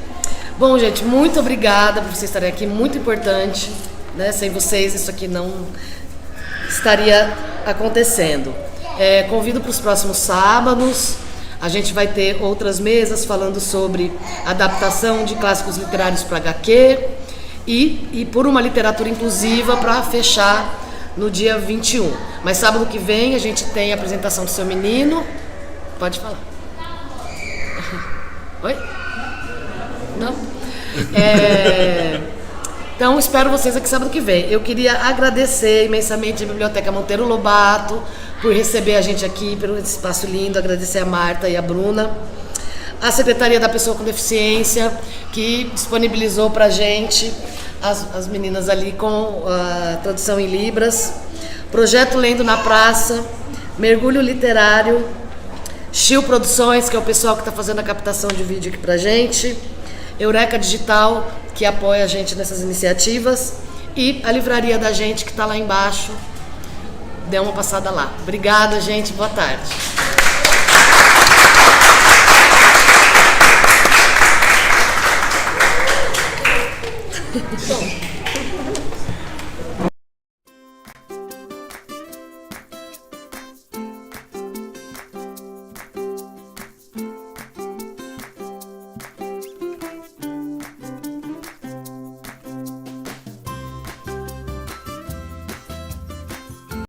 [SPEAKER 1] Bom, gente, muito obrigada por vocês estarem aqui, muito importante, né? Sem vocês isso aqui não estaria acontecendo. Convido para os próximos sábados, a gente vai ter outras mesas falando sobre adaptação de clássicos literários para HQ e por uma literatura inclusiva para fechar no dia 21. Mas sábado que vem a gente tem a apresentação do seu menino. Pode falar. Oi? Não? Então espero vocês aqui sábado que vem. Eu queria agradecer imensamente a Biblioteca Monteiro Lobato por receber a gente aqui, pelo espaço lindo. Agradecer a Marta e a Bruna. A Secretaria da Pessoa com Deficiência, que disponibilizou pra gente as meninas ali com a tradução em Libras. Projeto Lendo na Praça, Mergulho Literário, Chil Produções, que é o pessoal que está fazendo a captação de vídeo aqui pra gente. Eureka Digital, que apoia a gente nessas iniciativas. E a livraria da gente, que está lá embaixo. Dê uma passada lá. Obrigada, gente. Boa tarde. Bom.